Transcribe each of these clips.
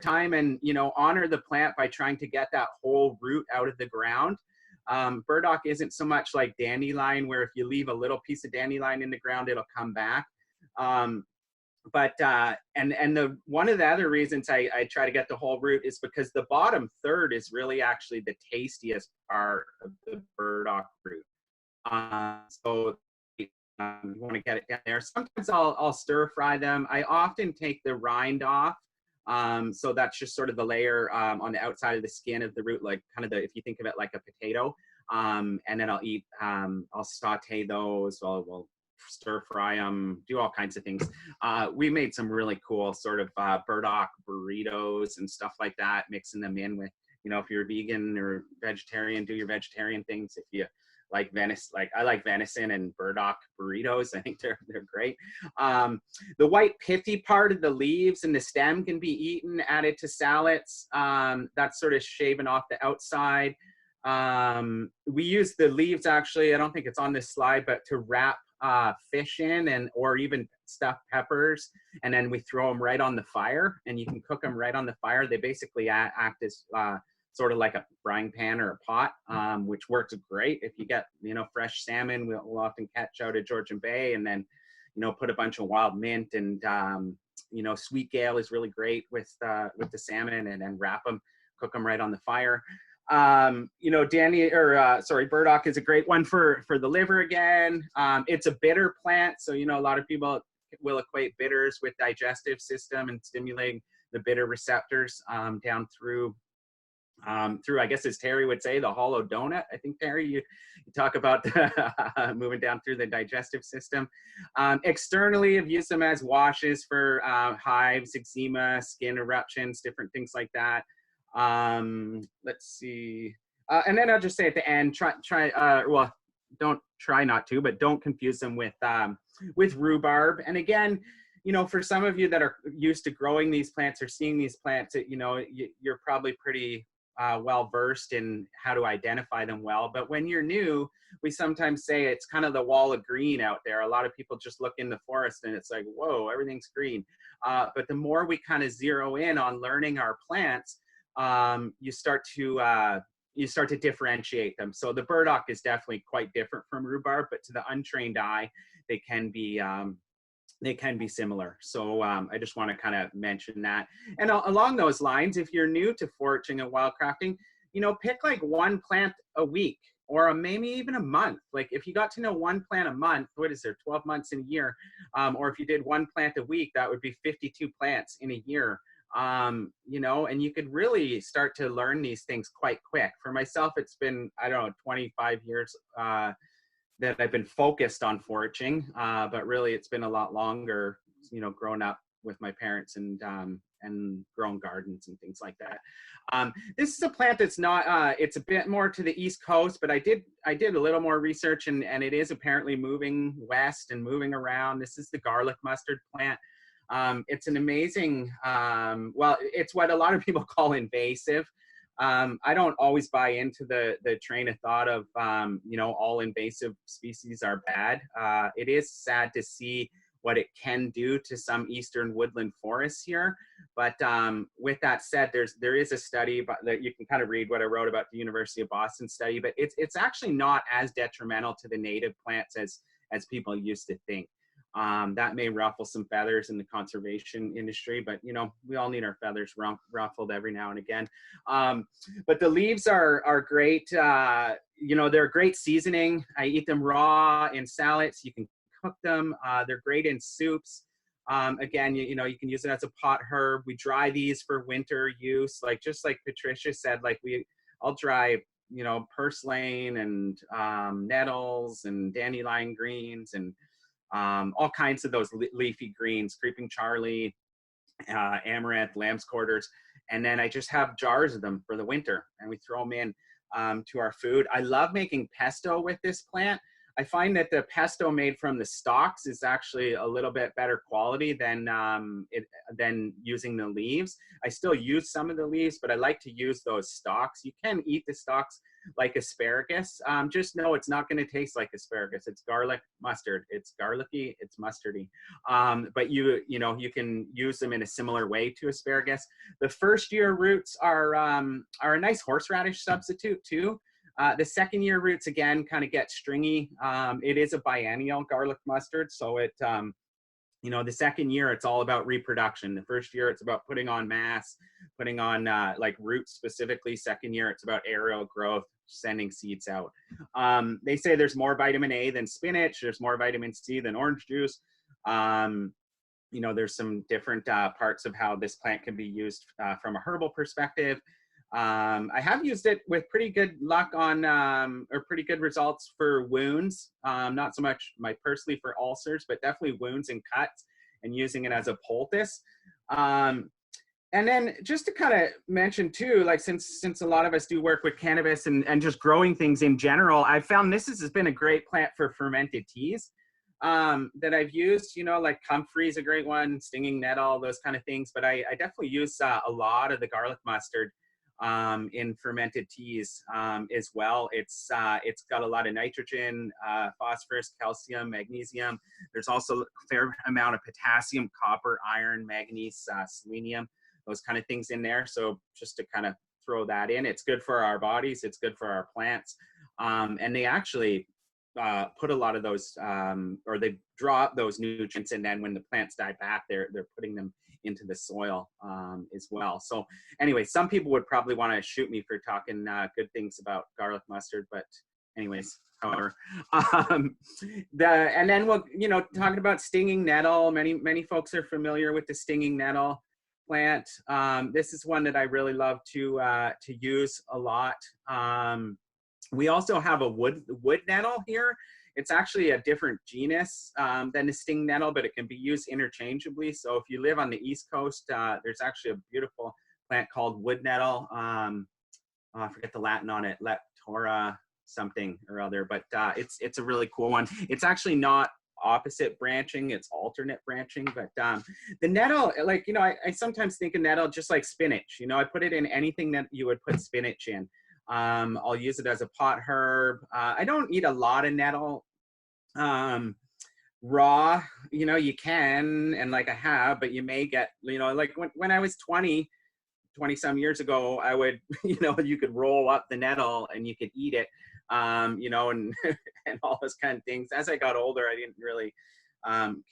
time and, you know, honor the plant by trying to get that whole root out of the ground. Burdock isn't so much like dandelion, where if you leave a little piece of dandelion in the ground, it'll come back. And one of the other reasons I try to get the whole root is because the bottom third is really actually the tastiest part of the burdock root. So you want to get it down there. Sometimes I'll stir fry them. I often take the rind off. So that's just sort of the layer on the outside of the skin of the root, like kind of if you think of it like a potato. And then I'll saute those. We'll stir fry them, do all kinds of things. We made some really cool sort of burdock burritos and stuff like that, mixing them in with, you know, if you're vegan or vegetarian, do your vegetarian things. If you like venison, like I like venison and burdock burritos, I think they're great. The white pithy part of the leaves and the stem can be eaten, added to salads. That's sort of shaven off the outside. We use the leaves, actually, I don't think it's on this slide, but to wrap fish in, or even stuffed peppers, and then we throw them right on the fire, and you can cook them right on the fire. They basically act as sort of like a frying pan or a pot, which works great if you get, you know, fresh salmon. We'll often catch out of Georgian Bay, and then, you know, put a bunch of wild mint and you know, sweet gale is really great with the salmon, and then wrap them, cook them right on the fire. You know, burdock is a great one for the liver again. It's a bitter plant, so, you know, a lot of people will equate bitters with digestive system and stimulating the bitter receptors down through, I guess, as Terry would say, the hollow donut. I think, Terry, you talk about moving down through the digestive system. Externally, I've used them as washes for hives, eczema, skin eruptions, different things like that. Let's see. And then I'll just say at the end, well, don't try not to, but don't confuse them with rhubarb. And again, you know, for some of you that are used to growing these plants or seeing these plants, you know, you're probably pretty well versed in how to identify them well. But when you're new, we sometimes say it's kind of the wall of green out there. A lot of people just look in the forest and it's like, whoa, everything's green. But the more we kind of zero in on learning our plants, you start to differentiate them. So the burdock is definitely quite different from rhubarb, but to the untrained eye, they can be similar. So I just want to kind of mention that. And along those lines, if you're new to foraging and wildcrafting, you know, pick like one plant a week, or maybe even a month. Like if you got to know one plant a month, what is there, 12 months in a year? Or if you did one plant a week, that would be 52 plants in a year. You know, and you could really start to learn these things quite quick. For myself, it's been, I don't know, 25 years that I've been focused on foraging, but really it's been a lot longer, you know, growing up with my parents and growing gardens and things like that. This is a plant that's not, it's a bit more to the East Coast, but I did a little more research, and it is apparently moving west and moving around. This is the garlic mustard plant. It's an amazing, well, it's what a lot of people call invasive. I don't always buy into the train of thought of, you know, all invasive species are bad. It is sad to see what it can do to some eastern woodland forests here. But with that said, there is a study that you can kind of read what I wrote about the University of Boston study, but it's actually not as detrimental to the native plants as people used to think. That may ruffle some feathers in the conservation industry, but, you know, we all need our feathers ruffled every now and again. But the leaves are great. You know, they're a great seasoning. I eat them raw in salads. You can cook them. They're great in soups. Again, you know, you can use it as a pot herb. We dry these for winter use. Like, just like Patricia said, like I'll dry, you know, purslane and nettles and dandelion greens and all kinds of those leafy greens, creeping Charlie, amaranth, lamb's quarters. And then I just have jars of them for the winter, and we throw them in to our food. I love making pesto with this plant. I find that the pesto made from the stalks is actually a little bit better quality than using the leaves. I still use some of the leaves, but I like to use those stalks. You can eat the stalks like asparagus. Just know it's not going to taste like asparagus. It's garlic mustard. It's garlicky. It's mustardy. But you can use them in a similar way to asparagus. The first year roots are a nice horseradish substitute too. The second year roots again kind of get stringy. It is a biennial garlic mustard, so it the second year it's all about reproduction. The first year it's about putting on mass, putting on like roots specifically. Second year it's about aerial growth, sending seeds out. They say there's more vitamin A than spinach. There's more vitamin C than orange juice. There's some different parts of how this plant can be used from a herbal perspective. I have used it with pretty good luck on, or pretty good results for wounds. Not so much personally for ulcers, but definitely wounds and cuts, and using it as a poultice. And then just to kind of mention too, like since a lot of us do work with cannabis and just growing things in general, I've found this has been a great plant for fermented teas that I've used, like comfrey is a great one, stinging nettle, those kind of things. But I definitely use a lot of the garlic mustard in fermented teas as well. It's got a lot of nitrogen, phosphorus, calcium, magnesium. There's also a fair amount of potassium, copper, iron, manganese, selenium, those kind of things in there. So just to kind of throw that in, it's good for our bodies, it's good for our plants. And they actually put a lot of those, or they draw up those nutrients, and then when the plants die back, they're putting them into the soil as well. So anyway, some people would probably want to shoot me for talking good things about garlic mustard, but anyways, however, and then we'll, talking about stinging nettle. Many folks are familiar with the stinging nettle plant. This is one that I really love to use a lot. We also have a wood nettle here. It's actually a different genus than the sting nettle, but it can be used interchangeably. So if you live on the East Coast, there's actually a beautiful plant called wood nettle. I forget the Latin on it, Leptora something or other, but it's a really cool one. It's actually not opposite branching, it's alternate branching. But the nettle, like, I sometimes think of nettle just like spinach. I put it in anything that you would put spinach in. I'll use it as a pot herb. I don't eat a lot of nettle raw. You can, and like I have, but you may get, like when I was 20 some years ago, I would, you could roll up the nettle and you could eat it, and and all those kind of things. As I got older, I didn't really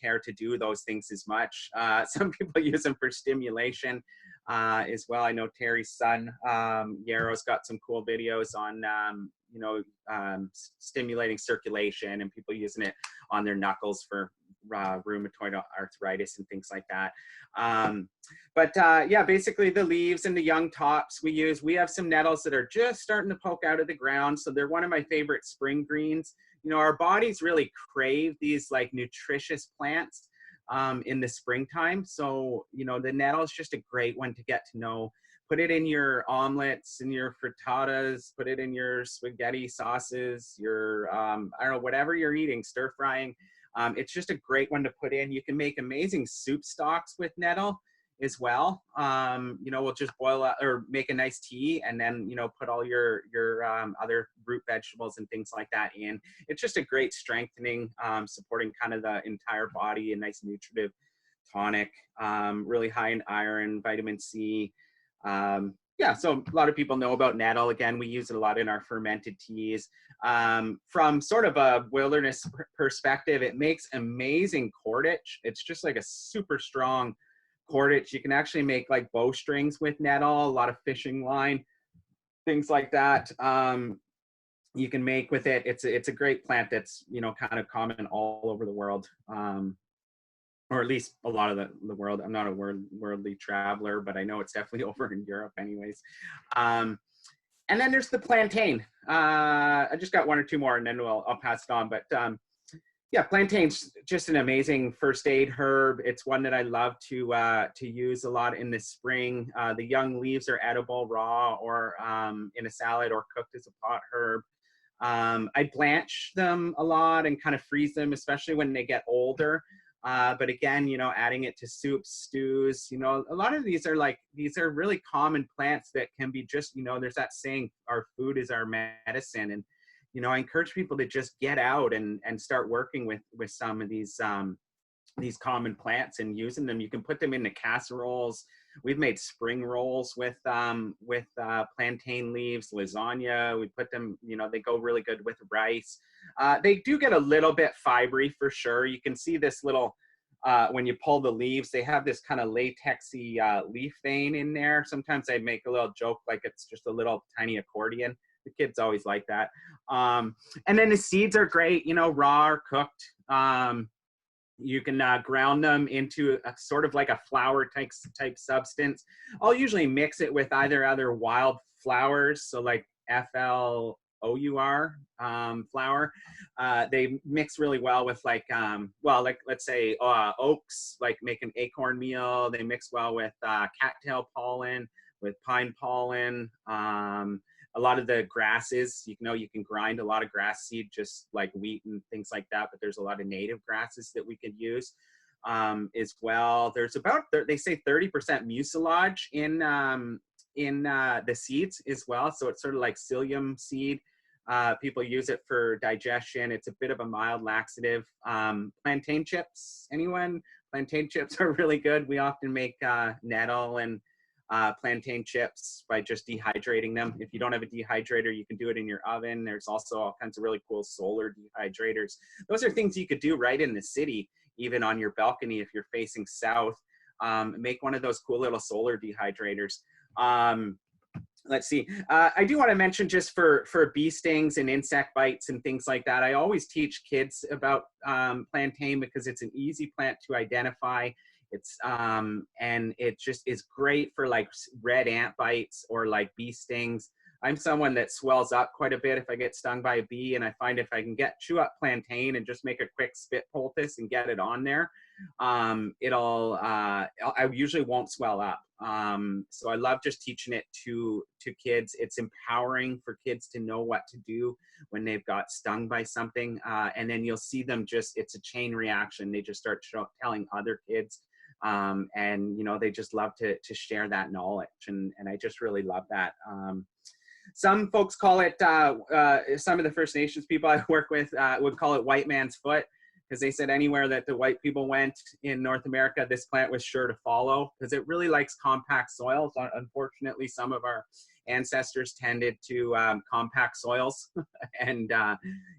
care to do those things as much. Some people use them for stimulation as well. I know Terry's son, Yarrow's got some cool videos on, stimulating circulation, and people using it on their knuckles for rheumatoid arthritis and things like that. Yeah, basically the leaves and the young tops we use. We have some nettles that are just starting to poke out of the ground, so they're one of my favorite spring greens. Our bodies really crave these like nutritious plants in the springtime. So, the nettle is just a great one to get to know. Put it in your omelets, in your frittatas, put it in your spaghetti sauces, your, I don't know, whatever you're eating, stir frying. It's just a great one to put in. You can make amazing soup stocks with nettle as well. We'll just boil out or make a nice tea, and then, put all your other root vegetables and things like that in. It's just a great strengthening, supporting kind of the entire body, a nice nutritive tonic, really high in iron, vitamin C. Yeah, so a lot of people know about nettle. Again, we use it a lot in our fermented teas. From sort of a wilderness perspective, it makes amazing cordage. It's just like a super strong cordage. You can actually make like bowstrings with nettle, a lot of fishing line, things like that. You can make with it. It's a great plant that's, kind of common all over the world. Or at least a lot of the world. I'm not a worldly traveler, but I know it's definitely over in Europe anyways. And then there's the plantain. I just got one or two more, and then I'll pass it on. But yeah, plantain's just an amazing first aid herb. It's one that I love to use a lot in the spring. The young leaves are edible raw, or in a salad, or cooked as a pot herb. I blanch them a lot and kind of freeze them, especially when they get older. But again, you know, adding it to soups, stews, you know, a lot of these are really common plants that can be just, you know, there's that saying, our food is our medicine. And, you know, I encourage people to just get out and start working with some of these common plants and using them. You can put them into casseroles. We've made spring rolls with plantain leaves, lasagna. We put them, you know, they go really good with rice. They do get a little bit fibery for sure. You can see this little, when you pull the leaves, they have this kind of latexy leaf vein in there. Sometimes I make a little joke like it's just a little tiny accordion. The kids always like that. And then the seeds are great, you know, raw or cooked. You can ground them into a sort of like a flour type substance. I'll usually mix it with either other wild flowers, so like FLOUR flour. They mix really well with like let's say oaks, like make an acorn meal. They mix well with cattail pollen, with pine pollen. A lot of the grasses, you know, you can grind a lot of grass seed, just like wheat and things like that, but there's a lot of native grasses that we could use as well. There's about, they say 30% mucilage in the seeds as well. So it's sort of like psyllium seed. People use it for digestion. It's a bit of a mild laxative. Plantain chips, anyone? Plantain chips are really good. We often make nettle and plantain chips by just dehydrating them. If you don't have a dehydrator, you can do it in your oven. There's also all kinds of really cool solar dehydrators. Those are things you could do right in the city, even on your balcony if you're facing south. Make one of those cool little solar dehydrators. Let's see. I do want to mention, just for bee stings and insect bites and things like that, I always teach kids about plantain because it's an easy plant to identify. It's and it just is great for like red ant bites or like bee stings. I'm someone that swells up quite a bit if I get stung by a bee, and I find if I can chew up plantain and just make a quick spit poultice and get it on there, I usually won't swell up. So I love just teaching it to kids. It's empowering for kids to know what to do when they've got stung by something, and then you'll see them it's a chain reaction. They just start telling other kids. And you know, they just love to share that knowledge, and I just really love that. Some folks call it, some of the First Nations people I work with would call it white man's foot, because they said anywhere that the white people went in North America, this plant was sure to follow, because it really likes compact soils. Unfortunately, some of our ancestors tended to compact soils and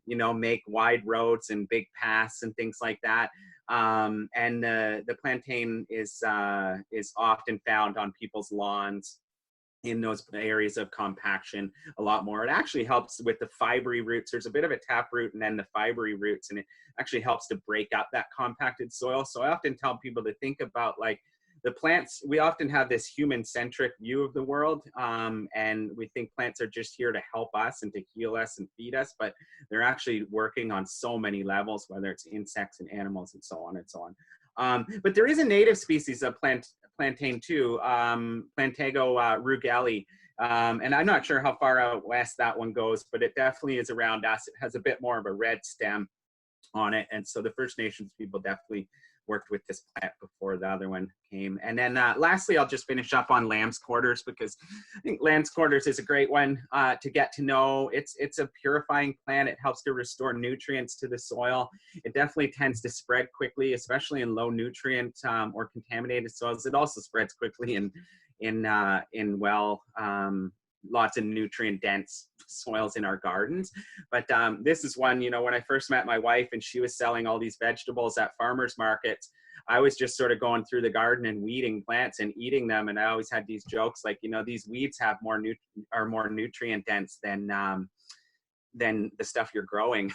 you know, make wide roads and big paths and things like that. And the plantain is often found on people's lawns in those areas of compaction a lot more. It actually helps with the fibery roots. There's a bit of a taproot and then the fibery roots, and it actually helps to break up that compacted soil. So I often tell people to think about, like, the plants, we often have this human-centric view of the world, and we think plants are just here to help us and to heal us and feed us, but they're actually working on so many levels, whether it's insects and animals and so on and so on. But there is a native species of plantain too, Plantago rugelli, and I'm not sure how far out west that one goes, but it definitely is around us. It has a bit more of a red stem on it, and so the First Nations people definitely worked with this plant before the other one came. And then lastly, I'll just finish up on lamb's quarters, because I think lamb's quarters is a great one to get to know. It's a purifying plant. It helps to restore nutrients to the soil. It definitely tends to spread quickly, especially in low nutrient or contaminated soils. It also spreads quickly in lots of nutrient dense soils in our gardens. But this is one, you know, when I first met my wife and she was selling all these vegetables at farmers markets, I was just sort of going through the garden and weeding plants and eating them. And I always had these jokes like, you know, these weeds have more nutrient dense than the stuff you're growing.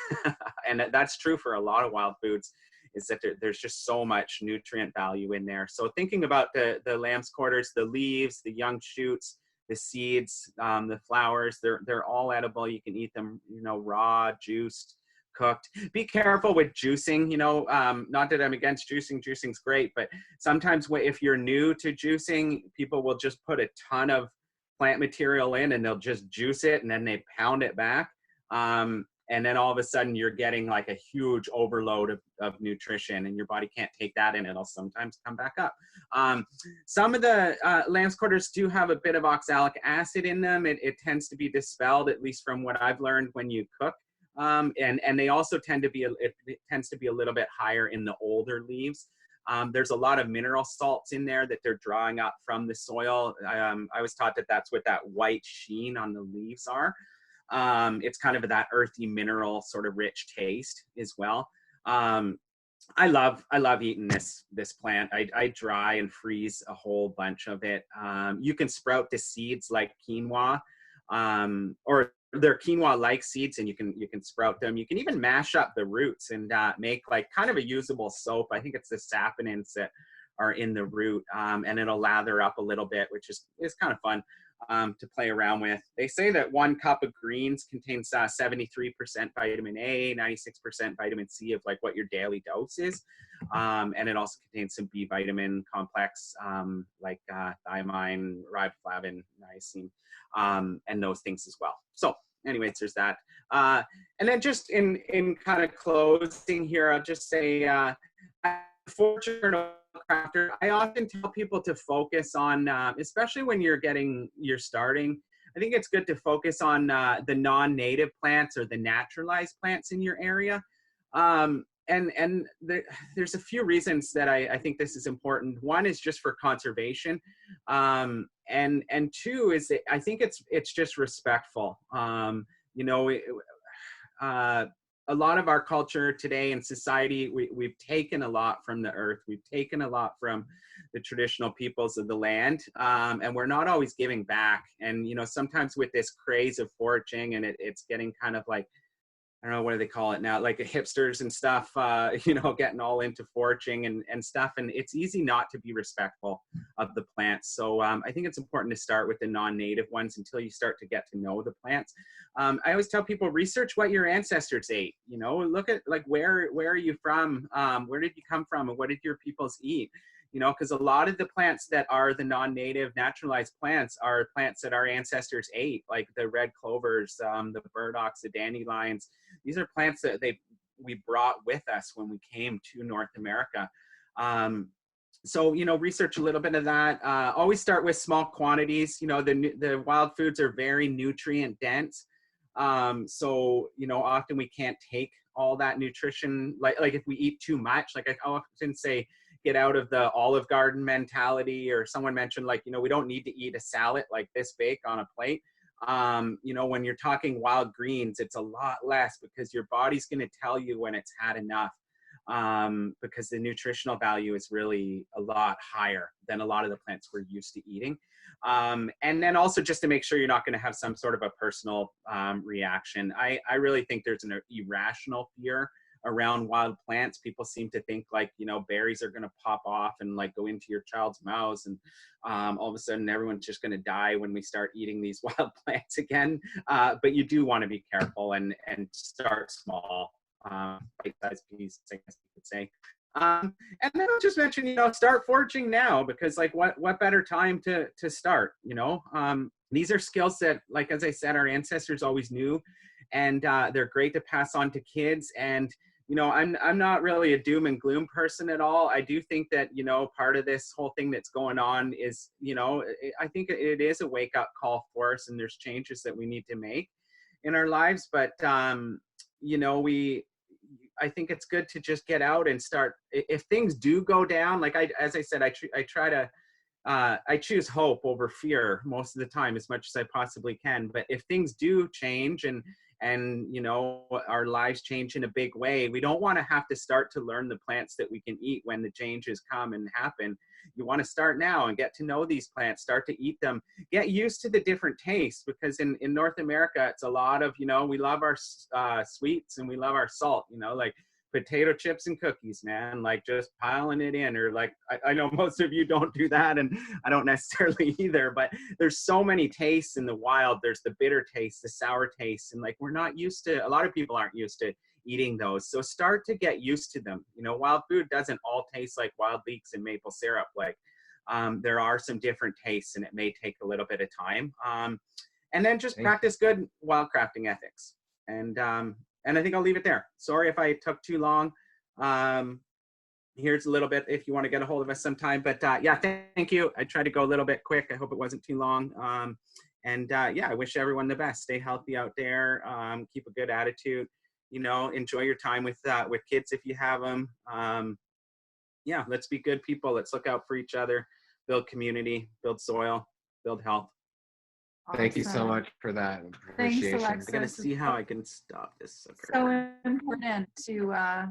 And that's true for a lot of wild foods, is that there's just so much nutrient value in there. So thinking about the lamb's quarters, the leaves, the young shoots, the seeds, the flowers, they're all edible. You can eat them, you know, raw, juiced, cooked. Be careful with juicing, you know, not that I'm against juicing. Juicing's great, but sometimes if you're new to juicing, people will just put a ton of plant material in and they'll just juice it and then they pound it back. And then all of a sudden you're getting like a huge overload of nutrition, and your body can't take that in. It'll sometimes come back up. Some of the lamb's quarters do have a bit of oxalic acid in them. It tends to be dispelled, at least from what I've learned, when you cook. And they also tend to be, it tends to be a little bit higher in the older leaves. There's a lot of mineral salts in there that they're drawing up from the soil. I was taught that that's what that white sheen on the leaves are. It's kind of that earthy mineral sort of rich taste as well. I love eating this plant. I dry and freeze a whole bunch of it. You can sprout the seeds like quinoa, or they're quinoa-like seeds, and you can sprout them. You can even mash up the roots and make like kind of a usable soap. I think it's the saponins that are in the root, and it'll lather up a little bit, which is kind of fun to play around with. They say that 1 cup of greens contains 73% vitamin A, 96% vitamin C of like what your daily dose is. And it also contains some B vitamin complex, like thiamine, riboflavin, niacin, and those things as well. So anyways, there's that. And then just in kind of closing here, I'll just say, for journal crafter, I often tell people to focus on, especially when you're starting, I think it's good to focus on the non-native plants or the naturalized plants in your area. And there's a few reasons that I think this is important. One is just for conservation. And two is that I think it's just respectful. You know, a lot of our culture today in society, we've taken a lot from the earth. We've taken a lot from the traditional peoples of the land, and we're not always giving back. And, you know, sometimes with this craze of foraging, and it's getting kind of like, I don't know, what do they call it now? Like hipsters and stuff, you know, getting all into foraging and stuff. And it's easy not to be respectful of the plants. So I think it's important to start with the non-native ones until you start to get to know the plants. I always tell people, research what your ancestors ate. You know, look at like, where are you from? Where did you come from? And what did your peoples eat? You know, because a lot of the plants that are the non-native naturalized plants are plants that our ancestors ate, like the red clovers, the burdocks, the dandelions. These are plants that we brought with us when we came to North America. So, you know, research a little bit of that. Always start with small quantities. You know, the wild foods are very nutrient dense. So, you know, often we can't take all that nutrition. Like if we eat too much, like I often say, get out of the Olive Garden mentality. Or someone mentioned, like, you know, we don't need to eat a salad like this big on a plate. You know, when you're talking wild greens, it's a lot less, because your body's going to tell you when it's had enough, because the nutritional value is really a lot higher than a lot of the plants we're used to eating. And then also just to make sure you're not going to have some sort of a personal reaction. I really think there's an irrational fear around wild plants. People seem to think like, you know, berries are going to pop off and like go into your child's mouths, and all of a sudden everyone's just going to die when we start eating these wild plants again. But you do want to be careful and start small, bite-sized pieces, I guess you could say. And then I'll just mention, you know, start foraging now, because like what better time to start, you know? These are skills that, like, as I said, our ancestors always knew, and they're great to pass on to kids. And, you know, I'm not really a doom and gloom person at all. I do think that, you know, part of this whole thing that's going on is, you know, I think it is a wake up call for us, and there's changes that we need to make in our lives. But, you know, I think it's good to just get out and start. If things do go down, like as I said, I try to, I choose hope over fear most of the time, as much as I possibly can. But if things do change and you know, our lives change in a big way, we don't want to have to start to learn the plants that we can eat when the changes come and happen. You want to start now and get to know these plants, start to eat them, get used to the different tastes, because in North America, it's a lot of, you know, we love our sweets and we love our salt, you know, like potato chips and cookies, man, like just piling it in. Or like, I know most of you don't do that, and I don't necessarily either, but there's so many tastes in the wild. There's the bitter taste, the sour taste, and like, we're not used to, a lot of people aren't used to eating those. So start to get used to them. You know, wild food doesn't all taste like wild leeks and maple syrup. Like, there are some different tastes, and it may take a little bit of time. And then just practice good wildcrafting ethics. And I think I'll leave it there. Sorry if I took too long. Here's a little bit if you want to get a hold of us sometime. But yeah, thank you. I tried to go a little bit quick. I hope it wasn't too long. Yeah, I wish everyone the best. Stay healthy out there. Keep a good attitude. You know, enjoy your time with kids if you have them. Yeah, let's be good people. Let's look out for each other, build community, build soil, build health. Thank you so much for that appreciation. Thanks, Alexis. I'm gonna see how I can stop this. So important to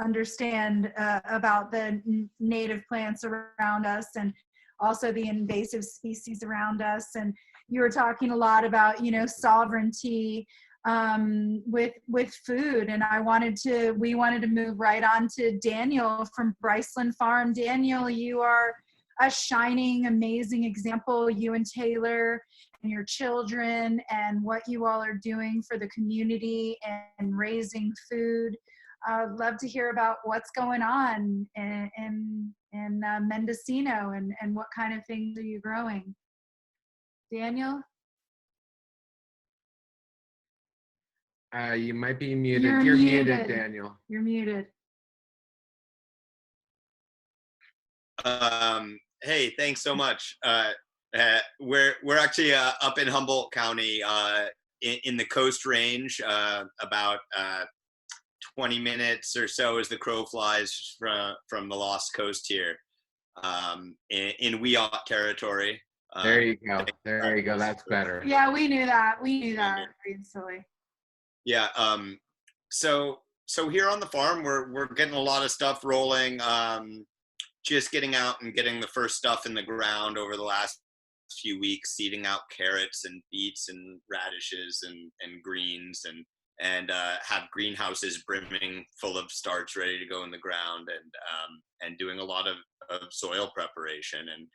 understand about the native plants around us and also the invasive species around us. And you were talking a lot about, you know, sovereignty with food, and we wanted to move right on to Daniel from Bryceland Farm. Daniel, you are a shining, amazing example, you and Taylor and your children, and what you all are doing for the community and raising food. I'd love to hear about what's going on in Mendocino and what kind of things are you growing. Daniel? You might be muted. You're muted, Daniel. You're muted. Hey, thanks so much. We're actually up in Humboldt County in the Coast Range, about 20 minutes or so as the crow flies from the Lost Coast here, in Wiyot territory. There you go. There you go. That's better. Yeah, we knew that. Recently. Yeah. So here on the farm, we're getting a lot of stuff rolling. Just getting out and getting the first stuff in the ground over the last few weeks, seeding out carrots and beets and radishes and greens, and have greenhouses brimming full of starts ready to go in the ground, and doing a lot of soil preparation. And,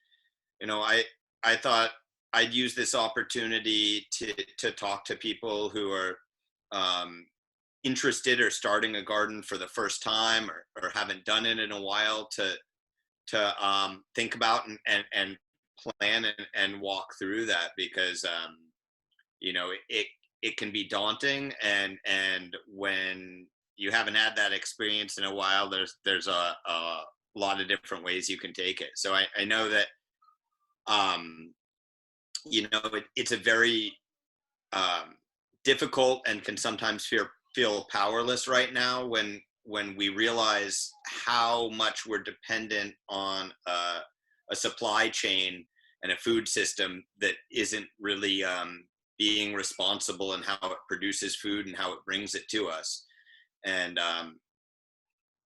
you know, I thought I'd use this opportunity to talk to people who are interested or starting a garden for the first time or haven't done it in a while to think about and plan and walk through that, because you know, it can be daunting, and when you haven't had that experience in a while, there's a lot of different ways you can take it. So I know that you know, it's a very difficult and can sometimes feel powerless right now when we realize how much we're dependent on a supply chain and a food system that isn't really being responsible in how it produces food and how it brings it to us. And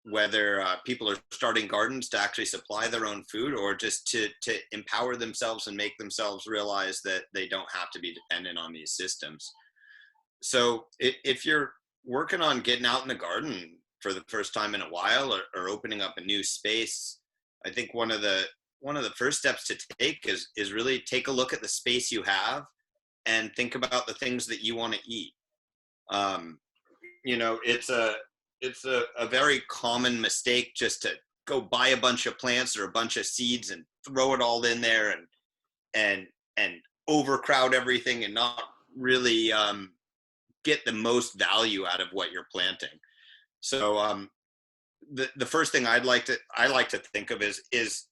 whether people are starting gardens to actually supply their own food, or just to empower themselves and make themselves realize that they don't have to be dependent on these systems. So if you're working on getting out in the garden for the first time in a while, or opening up a new space, I think one of the first steps to take is really take a look at the space you have and think about the things that you want to eat. You know, it's a very common mistake just to go buy a bunch of plants or a bunch of seeds and throw it all in there and overcrowd everything and not really get the most value out of what you're planting. So the first thing I like to think of is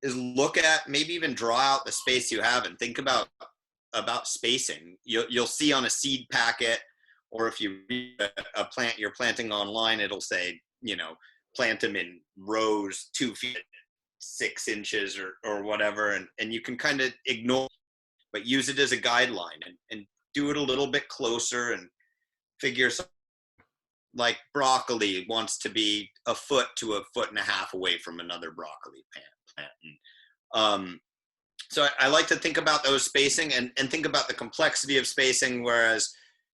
look at, maybe even draw out the space you have and think about spacing. You'll see on a seed packet, or if you read a plant you're planting online, it'll say, you know, plant them in rows 2 feet 6 inches or whatever, and you can kind of ignore, but use it as a guideline and do it a little bit closer, and figure something like broccoli wants to be 1 foot to 1.5 feet away from another broccoli plant. And, so I like to think about those spacing and think about the complexity of spacing, whereas,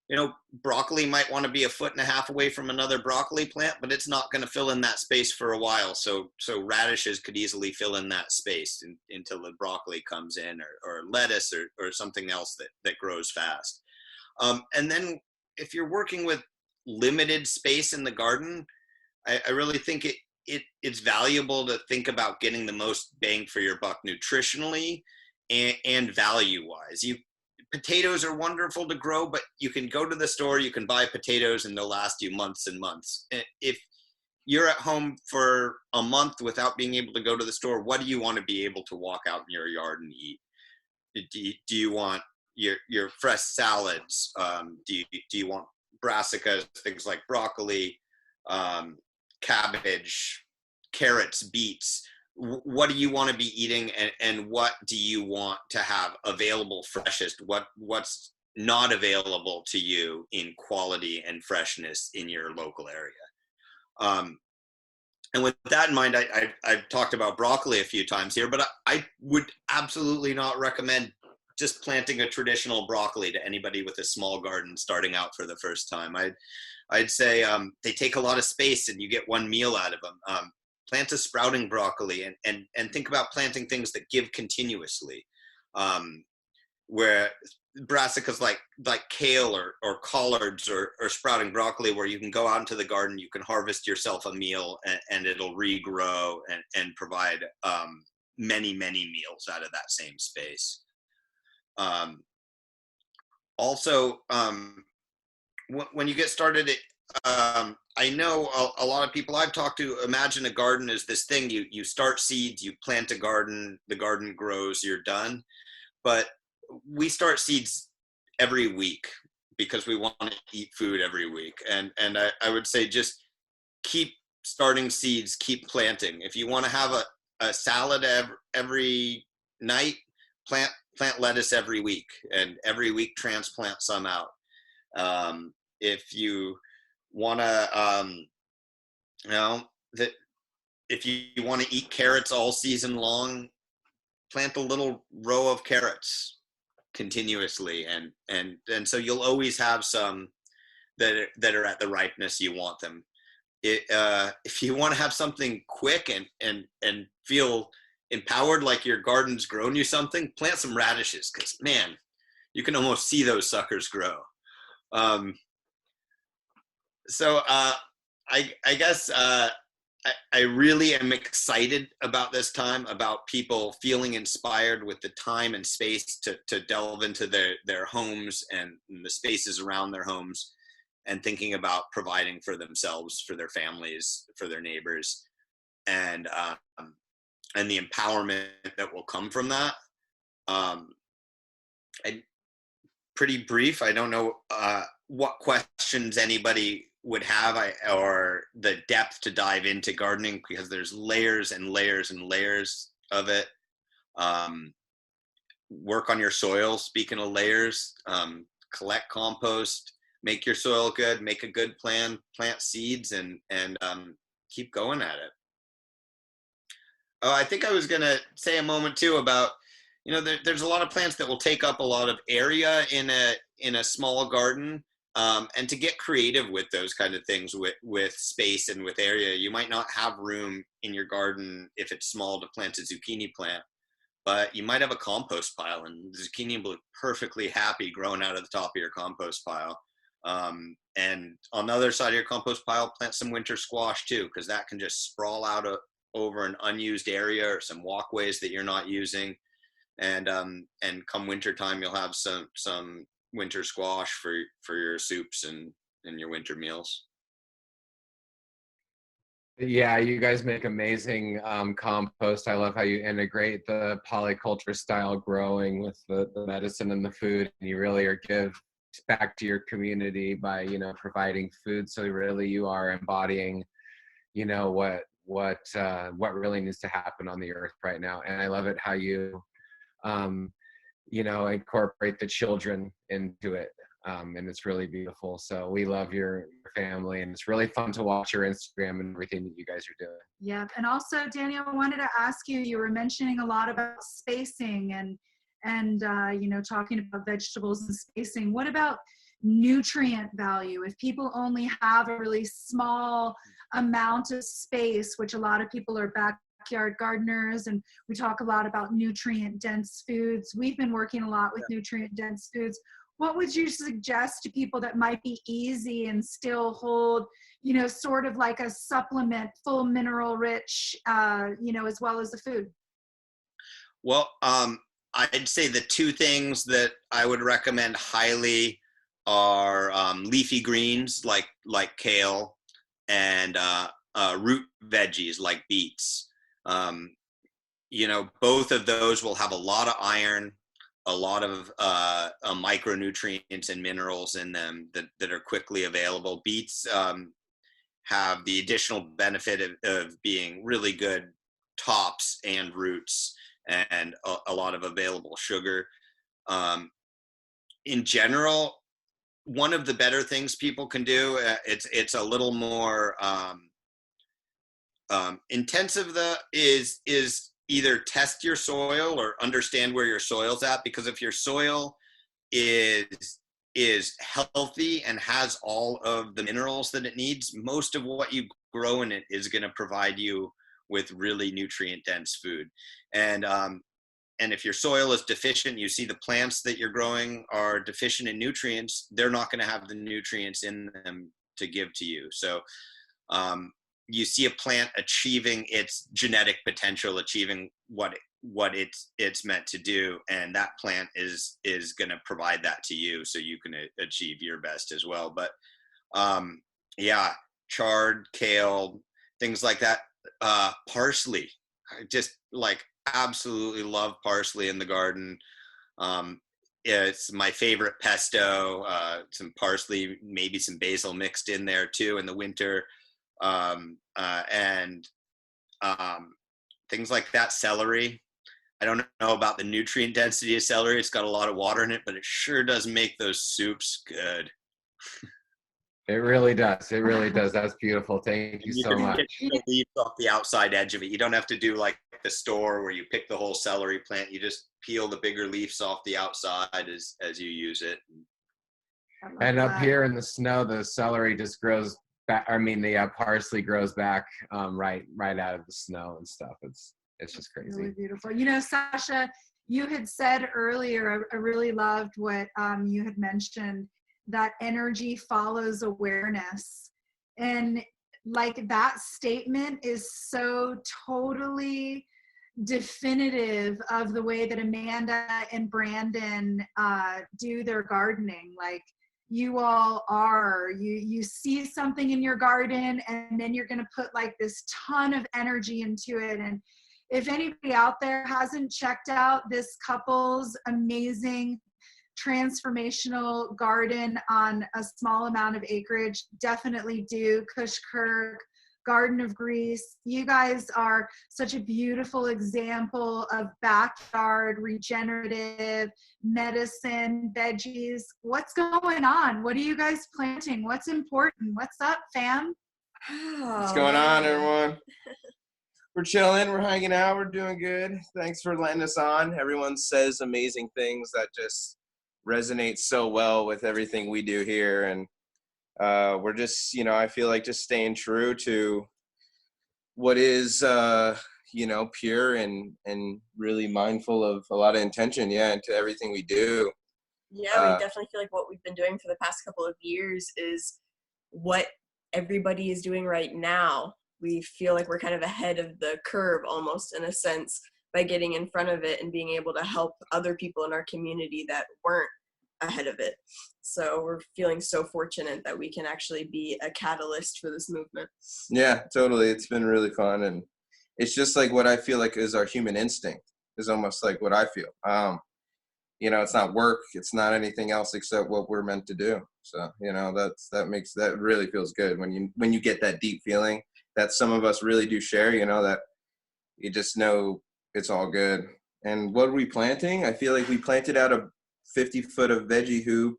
you know, broccoli might want to be 1.5 feet away from another broccoli plant, but it's not going to fill in that space for a while. So radishes could easily fill in that space until the broccoli comes in, or lettuce or something else that grows fast. And then if you're working with limited space in the garden, I really think it's valuable to think about getting the most bang for your buck nutritionally and value wise. potatoes are wonderful to grow, but you can go to the store, you can buy potatoes and they'll last you months and months. If you're at home for a month without being able to go to the store, what do you want to be able to walk out in your yard and eat? Do you want your fresh salads? Do you want brassicas, things like broccoli, cabbage, carrots, beets? What do you want to be eating, and what do you want to have available freshest? What's not available to you in quality and freshness in your local area? And with that in mind, I've talked about broccoli a few times here, but I would absolutely not recommend just planting a traditional broccoli to anybody with a small garden starting out for the first time. I'd say they take a lot of space and you get one meal out of them. Plant a sprouting broccoli and think about planting things that give continuously, where brassicas like kale or collards or sprouting broccoli, where you can go out into the garden, you can harvest yourself a meal and it'll regrow and provide many meals out of that same space. Also, when you get started, I know a lot of people I've talked to imagine a garden as this thing. You start seeds, you plant a garden, the garden grows, you're done. But we start seeds every week because we want to eat food every week. And I would say just keep starting seeds, keep planting. If you want to have a salad every night, plant lettuce every week, and every week transplant some out. If you want to, if you want to eat carrots all season long, plant a little row of carrots continuously, and so you'll always have some that are at the ripeness you want them. If you want to have something quick and feel empowered, like your garden's grown you something, plant some radishes, because man, you can almost see those suckers grow. So I guess I really am excited about this time, about people feeling inspired with the time and space to delve into their homes and the spaces around their homes, and thinking about providing for themselves, for their families, for their neighbors, and the empowerment that will come from that. Pretty brief. I don't know what questions anybody would have, or the depth to dive into gardening, because there's layers and layers and layers of it. Work on your soil, speaking of layers, collect compost, make your soil good, make a good plan, plant seeds, and keep going at it. I think I was gonna say a moment too about, there's a lot of plants that will take up a lot of area in a small garden. And to get creative with those kind of things, with space and with area. You might not have room in your garden, if it's small, to plant a zucchini plant, but you might have a compost pile, and the zucchini will be perfectly happy growing out of the top of your compost pile. And on the other side of your compost pile, plant some winter squash too, because that can just sprawl out over an unused area or some walkways that you're not using. And come winter time, you'll have some winter squash for your soups and your winter meals. Yeah, you guys make amazing compost. I love how you integrate the polyculture style growing with the medicine and the food, and you really give back to your community by providing food. So really you are embodying what really needs to happen on the earth right now. And I love it how you incorporate the children into it. And it's really beautiful. So we love your family, and it's really fun to watch your Instagram and everything that you guys are doing. Yeah. And also, Daniel, I wanted to ask you were mentioning a lot about spacing and talking about vegetables and spacing. What about nutrient value? If people only have a really small amount of space, which a lot of people are backyard gardeners, and we talk a lot about nutrient dense foods. We've been working a lot with nutrient dense foods. What would you suggest to people that might be easy and still hold, sort of like a supplement, full mineral rich, as well as the food? Well, I'd say the two things that I would recommend highly are leafy greens like kale and root veggies like beets. Both of those will have a lot of iron, a lot of micronutrients and minerals in them that are quickly available. Beets have the additional benefit of being really good tops and roots, and a lot of available sugar. In general, one of the better things people can do, it's a little more intensive, is either test your soil or understand where your soil's at, because if your soil is healthy and has all of the minerals that it needs, most of what you grow in it is going to provide you with really nutrient dense food. And if your soil is deficient, you see the plants that you're growing are deficient in nutrients, they're not going to have the nutrients in them to give to you. So you see a plant achieving its genetic potential, achieving what it's meant to do, and that plant is going to provide that to you, so you can achieve your best as well. But chard, kale, things like that. Parsley, I just absolutely love parsley in the garden. It's my favorite pesto. Some parsley, maybe some basil mixed in there too in the winter. And things like that. Celery, I don't know about the nutrient density of celery. It's got a lot of water in it, but it sure does make those soups good. It really does. It really does. That's beautiful. Thank you so much. Get the leaves off the outside edge of it. You don't have to do like the store where you pick the whole celery plant. You just peel the bigger leaves off the outside as you use it. And up here in the snow, the celery just grows back. I mean, the parsley grows back right out of the snow and stuff. It's just crazy. Really beautiful. You know, Sasha, you had said earlier, I really loved what you had mentioned, that energy follows awareness. And like that statement is so totally definitive of the way that Amanda and Brandon do their gardening. Like, you all are, you see something in your garden and then you're going to put like this ton of energy into it. And if anybody out there hasn't checked out this couple's amazing transformational garden on a small amount of acreage, definitely do. Kushkirk, Garden of Greece. You guys are such a beautiful example of backyard regenerative medicine, veggies. What's going on? What are you guys planting? What's important? What's up, fam? What's going on, everyone? We're chilling, we're hanging out, we're doing good. Thanks for letting us on. Everyone says amazing things that just resonate so well with everything we do here. And we're just, I feel like just staying true to what is, pure and really mindful of a lot of intention, into everything we do. Yeah, we definitely feel like what we've been doing for the past couple of years is what everybody is doing right now. We feel like we're kind of ahead of the curve almost, in a sense, by getting in front of it and being able to help other people in our community that weren't ahead of it. So we're feeling so fortunate that we can actually be a catalyst for this movement. Yeah, totally. It's been really fun. And it's just like what I feel like is our human instinct, is almost like what I feel. It's not work. It's not anything else except what we're meant to do. So, that really feels good when you get that deep feeling that some of us really do share, that you just know it's all good. And what are we planting? I feel like we planted out a 50-foot of veggie hoop.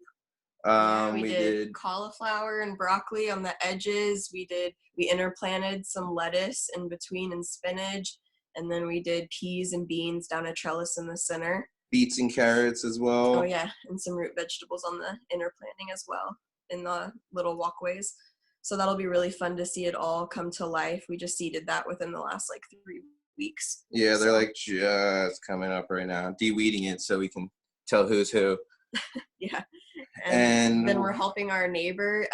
We did cauliflower and broccoli on the edges. We interplanted some lettuce in between and spinach. And then we did peas and beans down a trellis in the center. Beets and carrots as well. Oh yeah, and some root vegetables on the interplanting as well in the little walkways. So that'll be really fun to see it all come to life. We just seeded that within the last 3 weeks. Yeah, they're just coming up right now. De-weeding it so we can tell who's who. Yeah. And then we're helping our neighbor.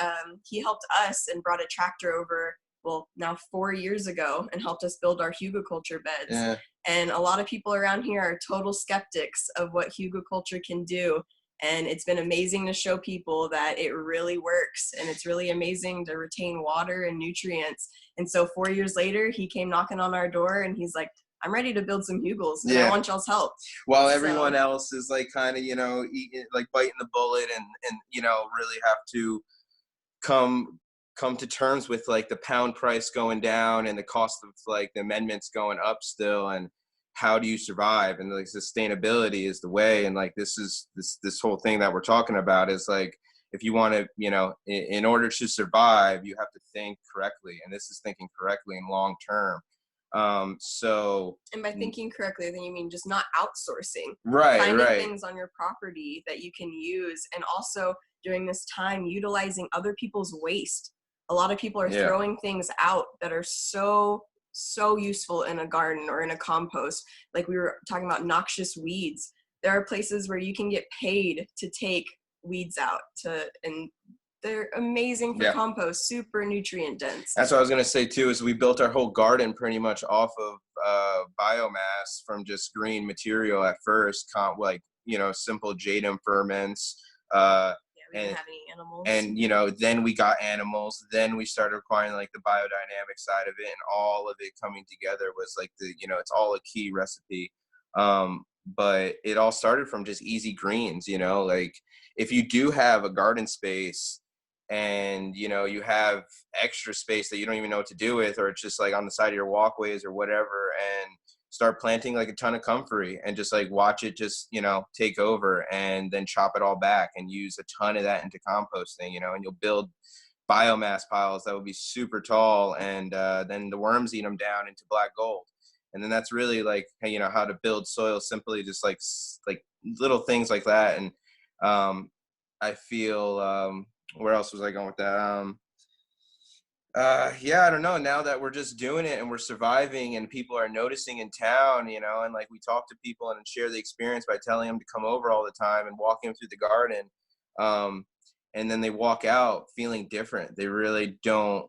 He helped us and brought a tractor over well, now 4 years ago, and helped us build our hugelkultur beds. Yeah. And a lot of people around here are total skeptics of what hugelkultur can do. And it's been amazing to show people that it really works, and it's really amazing to retain water and nutrients. And so 4 years later, he came knocking on our door, and he's like, I'm ready to build some hugels, and I want y'all's help. While everyone else is like kind of, you know, eating, like biting the bullet and, you know, really have to come to terms with like the pound price going down and the cost of like the amendments going up still, and how do you survive, and like sustainability is the way. And like this whole thing that we're talking about is like, if you want to, you know, in order to survive, you have to think correctly, and this is thinking correctly and long term. And by thinking correctly, then you mean just not outsourcing, finding things on your property that you can use, and also during this time utilizing other people's waste. A lot of people are throwing things out that are so useful in a garden or in a compost. Like we were talking about noxious weeds. There are places where you can get paid to take weeds out, and they're amazing for compost, super nutrient dense. That's what I was going to say too, is we built our whole garden pretty much off of biomass from just green material at first, like, you know, simple JDEM ferments. We didn't have any animals. And, you know, then we got animals. Then we started acquiring like the biodynamic side of it, and all of it coming together was like you know, it's all a key recipe. But it all started from just easy greens, you know, like if you do have a garden space and, you know, you have extra space that you don't even know what to do with, or it's just like on the side of your walkways or whatever, and start planting like a ton of comfrey and just like watch it just, you know, take over, and then chop it all back and use a ton of that into composting, you know, and you'll build biomass piles that will be super tall, and then the worms eat them down into black gold. And then that's really like, you know, how to build soil simply, just like little things like that. And I feel, where else was I going with that? I don't know. Now that we're just doing it and we're surviving, and people are noticing in town, you know, and like we talk to people and share the experience by telling them to come over all the time and walking them through the garden. And then they walk out feeling different. They really don't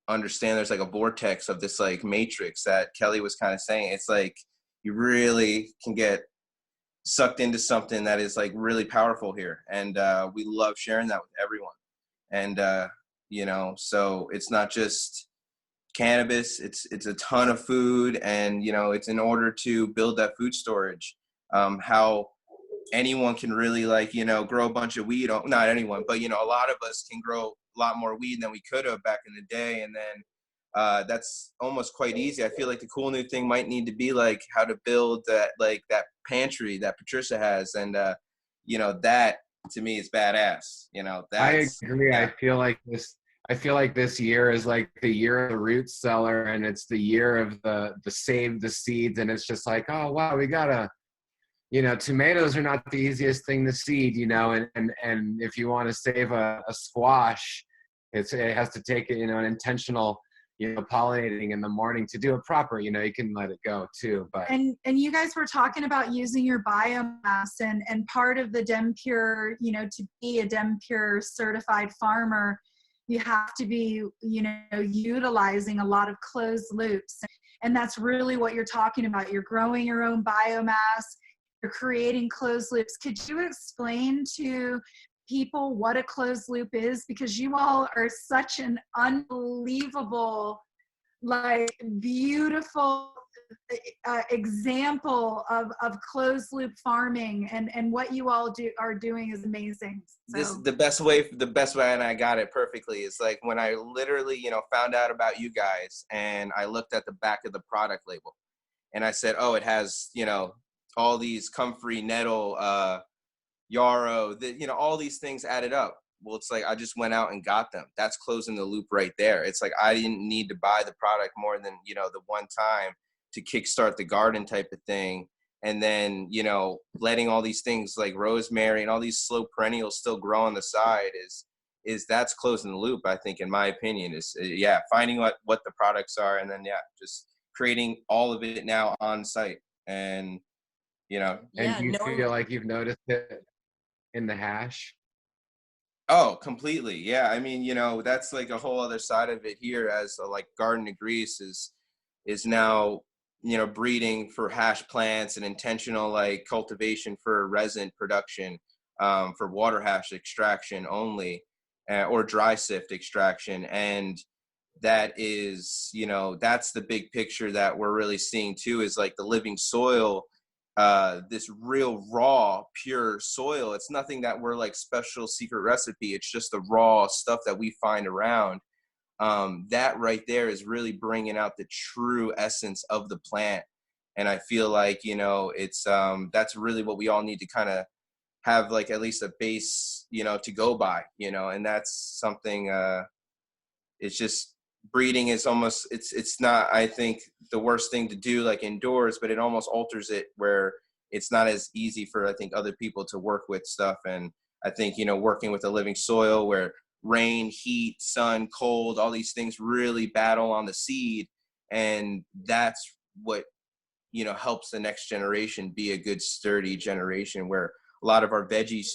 understand there's like a vortex of this like matrix that Kelly was kind of saying. It's like you really can get sucked into something that is like really powerful here, and we love sharing that with everyone. And you know, so it's not just cannabis, it's a ton of food, and you know, it's in order to build that food storage. How anyone can really, like, you know, grow a bunch of weed. Not anyone, but you know, a lot of us can grow a lot more weed than we could have back in the day, and then that's almost quite easy. I feel like the cool new thing might need to be like how to build that, like that pantry that Patricia has, and you know, that to me is badass. You know, I agree. Yeah. I feel like this year is like the year of the root cellar, and it's the year of the save the seeds, and it's just like, oh wow, we gotta, you know, tomatoes are not the easiest thing to seed, you know, and if you want to save a squash, it has to take, you know, an intentional, you know, pollinating in the morning to do it proper. You know, you can let it go too. But and you guys were talking about using your biomass, and part of the DEM Pure, you know, to be a DEM Pure certified farmer, you have to be, you know, utilizing a lot of closed loops, and that's really what you're talking about. You're growing your own biomass, you're creating closed loops. Could you explain to people what a closed loop is? Because you all are such an unbelievable, like, beautiful example of closed loop farming, and what you all are doing is amazing. So. The best way, and I got it perfectly, is like when I literally, you know, found out about you guys, and I looked at the back of the product label, and I said, oh, it has, you know, all these comfrey, nettle, yarrow, you know, all these things added up. Well, it's like I just went out and got them. That's closing the loop right there. It's like I didn't need to buy the product more than, you know, the one time to kickstart the garden type of thing. And then, you know, letting all these things like rosemary and all these slow perennials still grow on the side is that's closing the loop, I think, in my opinion, is finding what the products are, and then just creating all of it now on site. And you know, and do you feel like you've noticed it in the hash? Oh, completely. Yeah. I mean, that's like a whole other side of it here, as like Garden of Greece is now, breeding for hash plants and intentional like cultivation for resin production, for water hash extraction only, or dry sift extraction. And that is, that's the big picture that we're really seeing too, is like the living soil, this real raw pure soil. It's nothing that we're like special secret recipe, it's just the raw stuff that we find around. That right there is really bringing out the true essence of the plant. And I feel like, it's that's really what we all need to kind of have, like at least a base, to go by, and that's something, it's just, breeding is almost, it's not, I think, the worst thing to do like indoors, but it almost alters it where it's not as easy for, I think, other people to work with stuff. And I think, working with a living soil where rain, heat, sun, cold, all these things really battle on the seed, and that's what, helps the next generation be a good sturdy generation, where a lot of our veggies,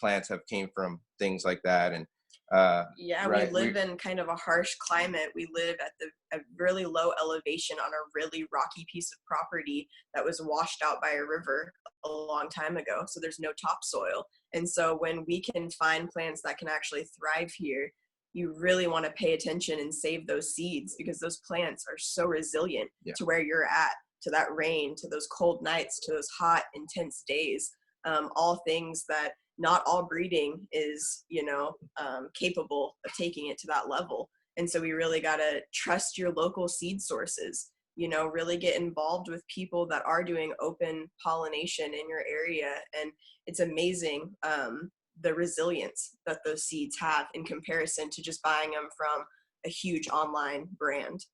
plants have came from things like that. And yeah, right, we live in kind of a harsh climate. We live at a really low elevation on a really rocky piece of property that was washed out by a river a long time ago. So there's no topsoil. And so when we can find plants that can actually thrive here, you really want to pay attention and save those seeds, because those plants are so resilient to where you're at, to that rain, to those cold nights, to those hot, intense days. All things that not all breeding is, capable of taking it to that level. And so we really got to trust your local seed sources, really get involved with people that are doing open pollination in your area. And it's amazing, the resilience that those seeds have in comparison to just buying them from a huge online brand.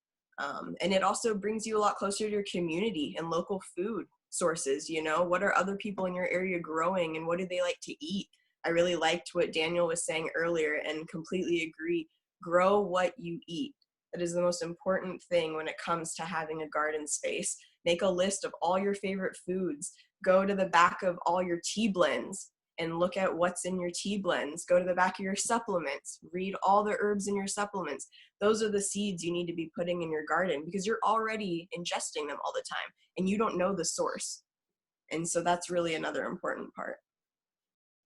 And it also brings you a lot closer to your community and local food sources. What are other people in your area growing, and what do they like to eat? I really liked what Daniel was saying earlier, and completely agree. Grow what you eat. That is the most important thing when it comes to having a garden space. Make a list of all your favorite foods. Go to the back of all your tea blends and look at what's in your tea blends. Go to the back of your supplements. Read all the herbs in your supplements. Those are the seeds you need to be putting in your garden, because you're already ingesting them all the time and you don't know the source. And so that's really another important part.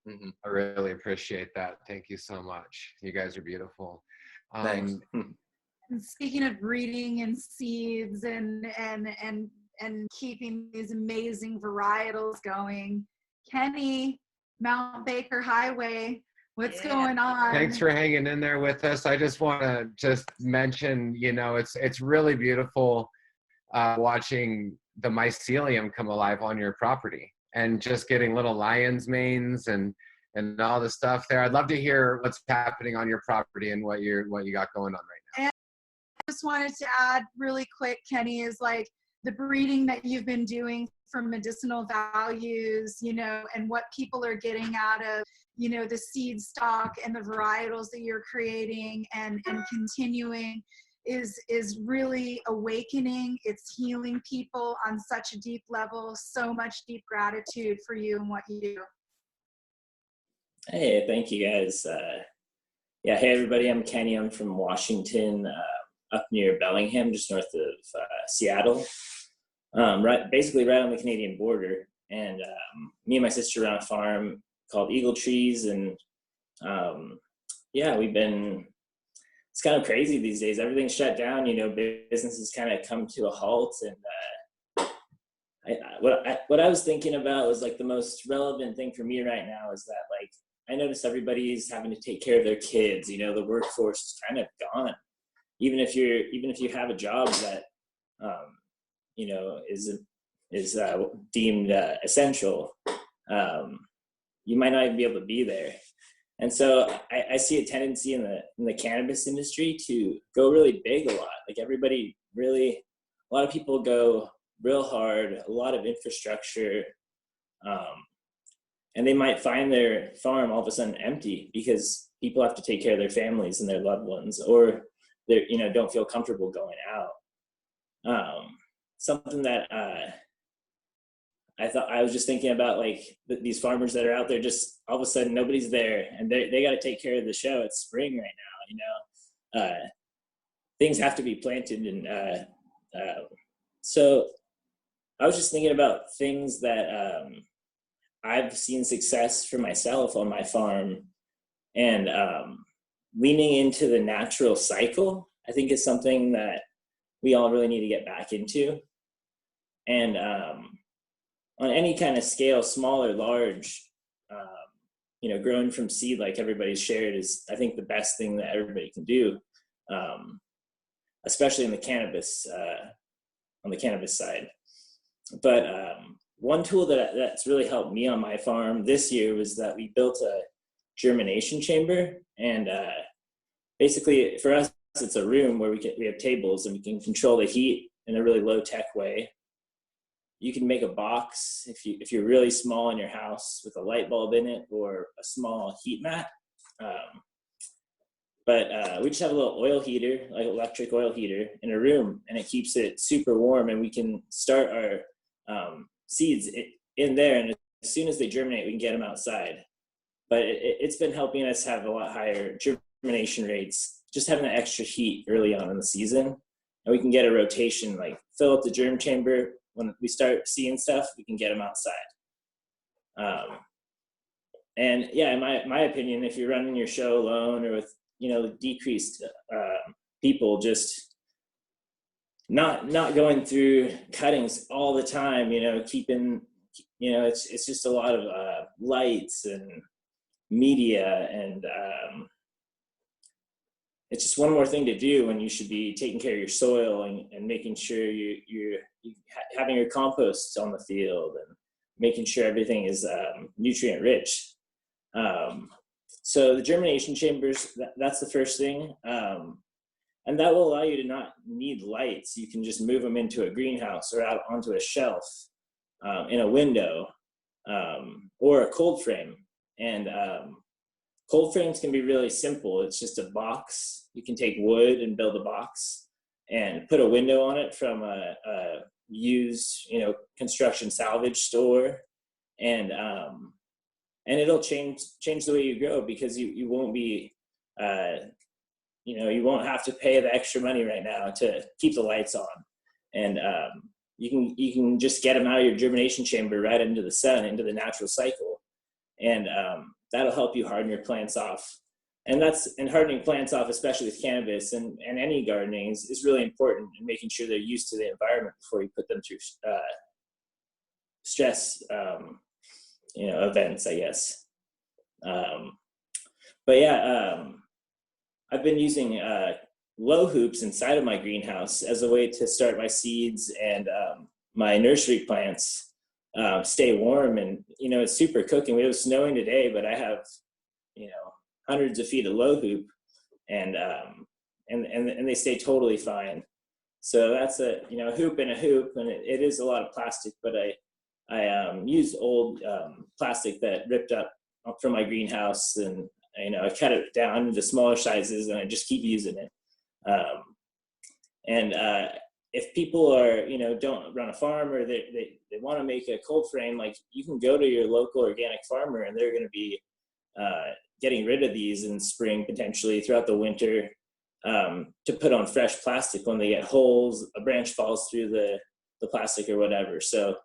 Mm-hmm. I really appreciate that. Thank you so much. You guys are beautiful. Thanks. And speaking of breeding and seeds and keeping these amazing varietals going, Kenny, Mount Baker Highway, what's going on? Thanks for hanging in there with us. I just want to mention, it's really beautiful watching the mycelium come alive on your property, and just getting little lion's manes and all the stuff there. I'd love to hear what's happening on your property and what you got going on right now. And I just wanted to add really quick, Kenny, is like the breeding that you've been doing for medicinal values, and what people are getting out of, the seed stock and the varietals that you're creating and continuing is really awakening. It's healing people on such a deep level. So much deep gratitude for you and what you do. Hey, thank you guys. Hey everybody, I'm Kenny. I'm from Washington, up near Bellingham, just north of Seattle. Basically right on the Canadian border. And me and my sister run a farm called Eagle Trees, and it's kind of crazy these days. Everything's shut down, businesses kind of come to a halt. And what I was thinking about was like the most relevant thing for me right now is that, like, I notice everybody's having to take care of their kids. The workforce is kind of gone. Even if you have a job that is deemed essential, you might not even be able to be there. And so I see a tendency in the cannabis industry to go really big a lot. Like a lot of people go real hard, a lot of infrastructure, and they might find their farm all of a sudden empty because people have to take care of their families and their loved ones, or they don't feel comfortable going out. Something that I was just thinking about like these farmers that are out there, just all of a sudden nobody's there, and they got to take care of the show. It's spring right now, things have to be planted, and so I was just thinking about things that I've seen success for myself on my farm, and leaning into the natural cycle, I think, is something that we all really need to get back into. And on any kind of scale, small or large, growing from seed, like everybody's shared, is, I think, the best thing that everybody can do, especially in the cannabis, on the cannabis side. But one tool that's really helped me on my farm this year was that we built a germination chamber, and basically for us, it's a room where we have tables and we can control the heat in a really low tech way. You can make a box if you're really small in your house with a light bulb in it or a small heat mat. But we just have a little oil heater, like electric oil heater, in a room, and it keeps it super warm, and we can start our seeds in there, and as soon as they germinate, we can get them outside. But it's been helping us have a lot higher germination rates, just having that extra heat early on in the season. And we can get a rotation, like fill up the germ chamber. When we start seeing stuff, we can get them outside. And yeah, in my opinion, if you're running your show alone or with, decreased people, just not going through cuttings all the time, keeping, it's just a lot of lights and media, and it's just one more thing to do when you should be taking care of your soil and making sure you're having your compost on the field and making sure everything is nutrient rich. So the germination chambers, that's the first thing. And that will allow you to not need lights. You can just move them into a greenhouse or out onto a shelf in a window or a cold frame. And cold frames can be really simple. It's just a box. You can take wood and build a box and put a window on it from a used, construction salvage store. And it'll change the way you grow, because you won't be, you won't have to pay the extra money right now to keep the lights on. And you can just get them out of your germination chamber right into the sun, into the natural cycle. And that'll help you harden your plants off. And hardening plants off, especially with cannabis and any gardening, is really important, in making sure they're used to the environment before you put them through stress events, I guess. But yeah, I've been using low hoops inside of my greenhouse as a way to start my seeds and my nursery plants stay warm. And it's super cooking. We have snowing today, but I have hundreds of feet of low hoop, and they stay totally fine. So that's a hoop and a hoop, and it is a lot of plastic, but I used old plastic that ripped up from my greenhouse, and I cut it down into smaller sizes, and I just keep using it. If people are don't run a farm, or they want to make a cold frame, like, you can go to your local organic farmer, and they're going to be getting rid of these in spring, potentially throughout the winter, to put on fresh plastic when they get holes, a branch falls through the plastic or whatever. So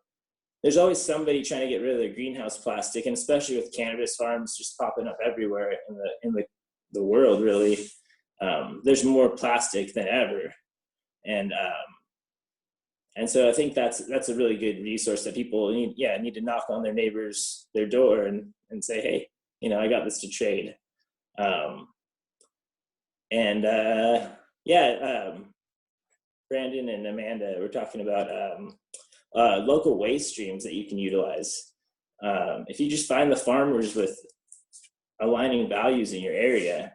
there's always somebody trying to get rid of their greenhouse plastic, and especially with cannabis farms just popping up everywhere in the world, really, there's more plastic than ever. And so I think that's a really good resource that people need to knock on their door and say, hey, I got this to trade. Brandon and Amanda were talking about local waste streams that you can utilize. If you just find the farmers with aligning values in your area,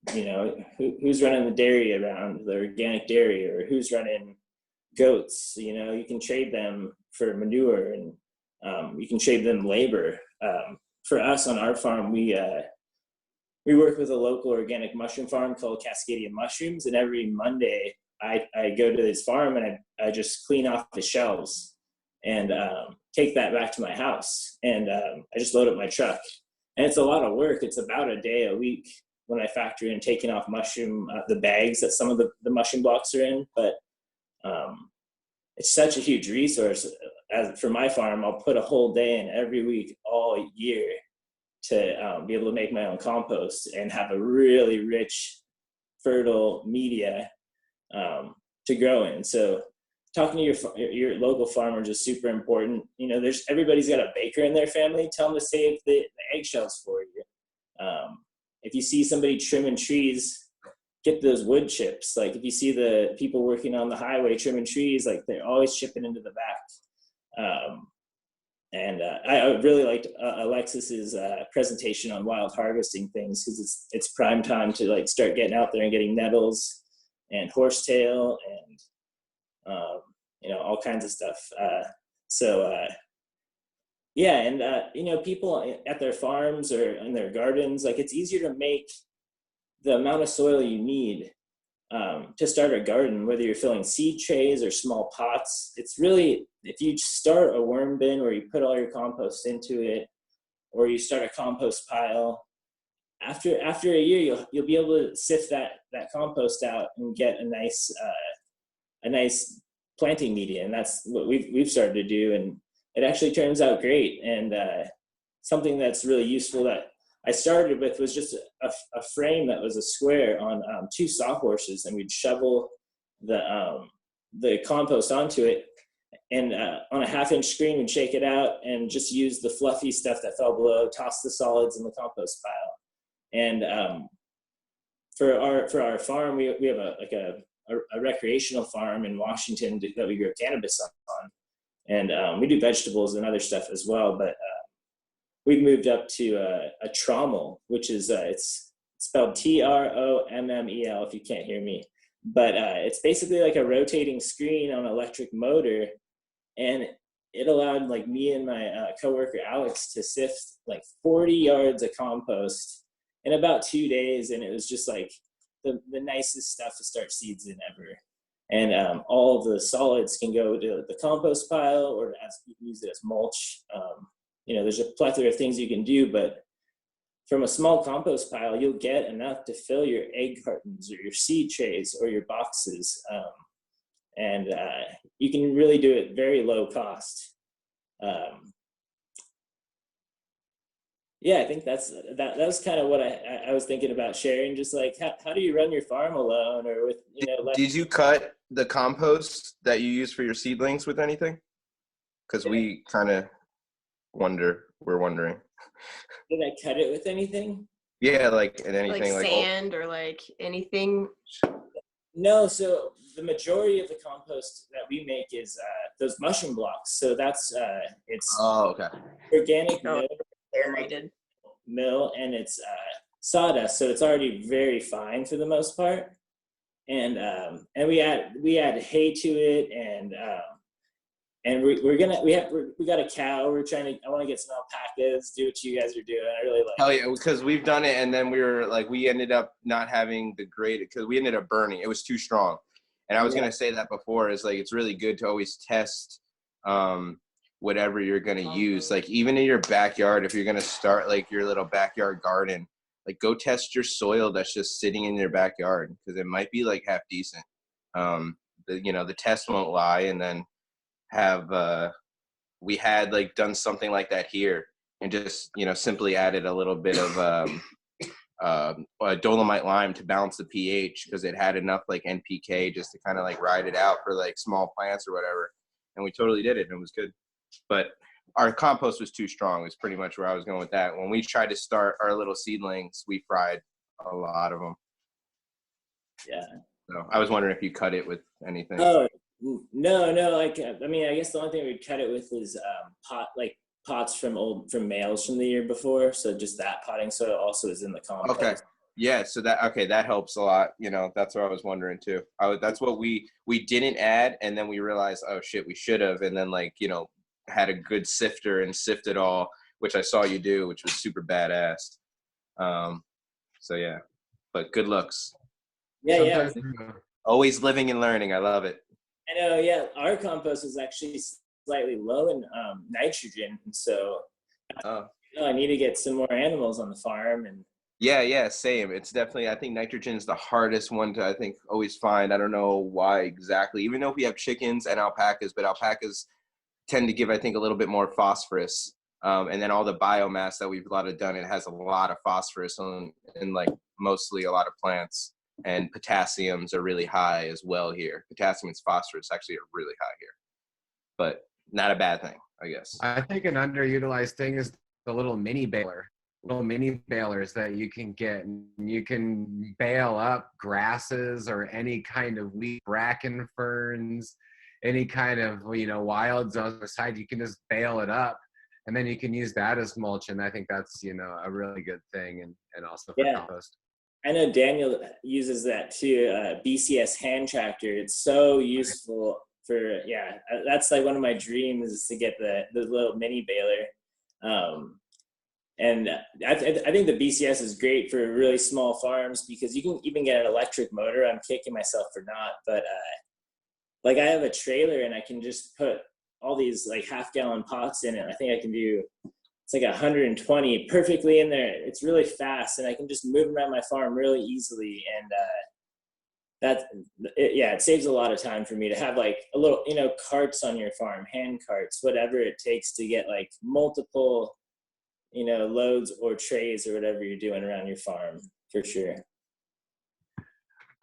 who's running the dairy around, the organic dairy, or who's running goats, you can trade them for manure, and you can trade them labor. For us on our farm, we work with a local organic mushroom farm called Cascadia Mushrooms, and every Monday I go to this farm and I just clean off the shelves. and take that back to my house. And I just load up my truck. And it's a lot of work. It's about a day a week when I factor in taking off the bags that some of the mushroom blocks are in. But it's such a huge resource. For my farm, I'll put a whole day in every week all year to be able to make my own compost and have a really rich, fertile media to grow in. So talking to your local farmers is super important. You know, everybody's got a baker in their family. Tell them to save the eggshells for you. If you see somebody trimming trees, get those wood chips. Like if you see the people working on the highway trimming trees, like they're always chipping into the back. I really liked Alexis's presentation on wild harvesting things, because it's prime time to like start getting out there and getting nettles and horsetail and you know, all kinds of stuff. Yeah, and you know, people at their farms or in their gardens, like it's easier to make the amount of soil you need to start a garden, whether you're filling seed trays or small pots. It's really, if you start a worm bin where you put all your compost into it, or you start a compost pile, after a year, you'll be able to sift that compost out and get a nice planting media. And that's what we've started to do, and it actually turns out great. And something that's really useful that I started with was just a frame that was a square on 2 sawhorses, and we'd shovel the compost onto it, and on a 1/2-inch screen we'd shake it out and just use the fluffy stuff that fell below, toss the solids in the compost pile. And for our farm, we have a recreational farm in Washington that we grow cannabis on, and we do vegetables and other stuff as well. But we've moved up to a trommel, which is it's spelled TROMMEL if you can't hear me. But it's basically like a rotating screen on an electric motor, and it allowed like me and my coworker Alex to sift like 40 yards of compost in about 2 days, and it was just like the nicest stuff to start seeds in ever. And all of the solids can go to the compost pile, or you can use it as mulch. You know, there's a plethora of things you can do, but from a small compost pile, you'll get enough to fill your egg cartons or your seed trays or your boxes. And you can really do it very low cost. Yeah, I think that was kind of what I was thinking about sharing. Just like, how do you run your farm alone, or with, you know, Did you cut the compost that you use for your seedlings with anything? Because we kind of we're wondering. Did I cut it with anything? Yeah, like in anything, like sand or like anything. No, so the majority of the compost that we make is those mushroom blocks. So that's it's okay. Organic Aerated mill, and it's sawdust, so it's already very fine for the most part. And we add hay to it, and we got a cow. I want to get some alpacas, do what you guys are doing. I really like. Hell yeah, because we've done it, and then we ended up not having the grade, because we ended up burning. It was too strong. And I was gonna say that before, is like it's really good to always test whatever you're gonna use. Like even in your backyard, if you're gonna start like your little backyard garden, like go test your soil that's just sitting in your backyard, because it might be like half decent. The test won't lie. And then we had like done something like that here, and just simply added a little bit of dolomite lime to balance the pH, because it had enough like NPK just to kind of like ride it out for like small plants or whatever. And we totally did it, and it was good. But our compost was too strong, is pretty much where I was going with that. When we tried to start our little seedlings, we fried a lot of them. Yeah. So I was wondering if you cut it with anything. Oh, no. Like, I mean, I guess the only thing we'd cut it with is pots from males from the year before. So just that potting soil also is in the compost. Okay. Yeah. So that helps a lot. That's what I was wondering too. That's what we didn't add. And then we realized, oh shit, we should have. And then had a good sifter and sift it all, which I saw you do, which was super badass. So yeah, but good looks. Yeah. Always living and learning. I love it. I know. Yeah. Our compost is actually slightly low in nitrogen, and so Oh. I need to get some more animals on the farm. And Yeah, same. It's definitely, I think nitrogen is the hardest one to, I think, always find. I don't know why exactly, even though we have chickens and alpacas, but alpacas tend to give, I think, a little bit more phosphorus. And then all the biomass that we've done, it has a lot of phosphorus and like mostly a lot of plants. And potassiums are really high as well here. Potassium and phosphorus actually are really high here, but not a bad thing, I guess. I think an underutilized thing is the little mini balers that you can get. You can bale up grasses or any kind of weed, bracken ferns, any kind of, wilds on the side. You can just bale it up, and then you can use that as mulch. And I think that's, a really good thing, and also for compost. I know Daniel uses that too, BCS hand tractor. It's so useful for, that's like one of my dreams is to get the little mini baler. And I think the BCS is great for really small farms because you can even get an electric motor. I'm kicking myself for not, but like I have a trailer and I can just put all these like half-gallon pots in it. I think I can do, it's like 120 perfectly in there. It's really fast and I can just move around my farm really easily. And it saves a lot of time for me to have like a little, carts on your farm, hand carts, whatever it takes to get like multiple, loads or trays or whatever you're doing around your farm, for sure.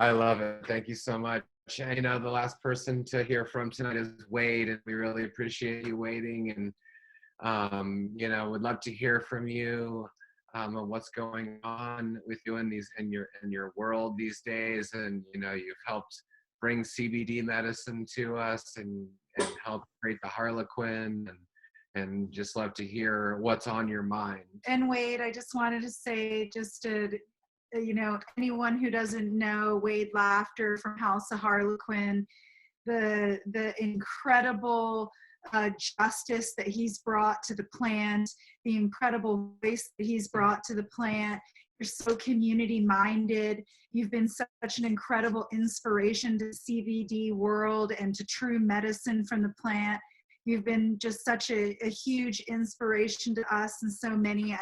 I love it. Thank you so much. The last person to hear from tonight is Wade, and we really appreciate you waiting. And would love to hear from you on what's going on with you in your world these days. And you've helped bring CBD medicine to us and help create the Harlequin, and just love to hear what's on your mind. And Wade, I just wanted to say, just to anyone who doesn't know Wade Laughter from House of Harlequin, the incredible justice that he's brought to the plant, the incredible voice that he's brought to the plant. You're so community minded. You've been such an incredible inspiration to the CBD world and to true medicine from the plant. You've been just such a huge inspiration to us and so many.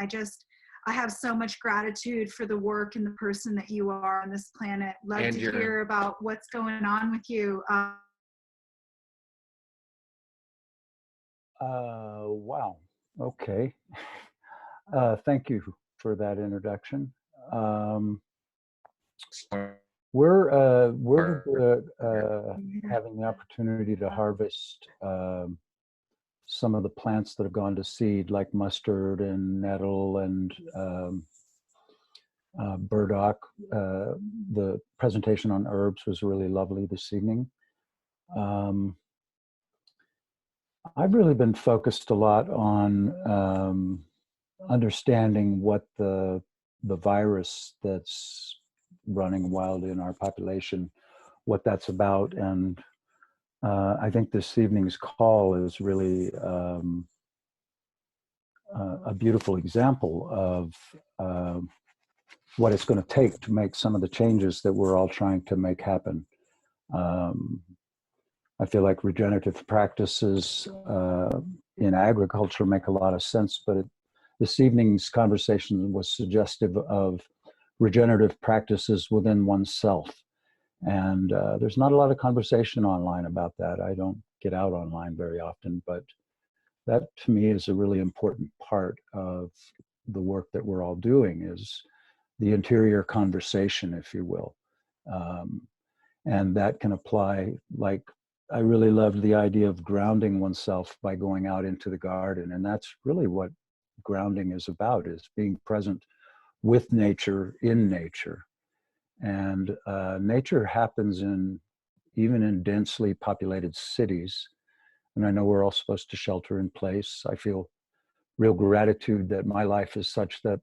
I have so much gratitude for the work and the person that you are on this planet. Love to hear about what's going on with you. Wow. Okay. Thank you for that introduction. We're having the opportunity to harvest some of the plants that have gone to seed, like mustard and nettle and burdock. The presentation on herbs was really lovely this evening. I've really been focused a lot on understanding what the virus that's running wild in our population, what that's about. And I think this evening's call is really a beautiful example of what it's going to take to make some of the changes that we're all trying to make happen. I feel like regenerative practices in agriculture make a lot of sense, but this evening's conversation was suggestive of regenerative practices within oneself. And there's not a lot of conversation online about that. I don't get out online very often, but that to me is a really important part of the work that we're all doing, is the interior conversation, if you will. And that can apply, like, I really loved the idea of grounding oneself by going out into the garden. And that's really what grounding is about, is being present with nature, in nature. And nature happens even in densely populated cities. And I know we're all supposed to shelter in place. I feel real gratitude that my life is such that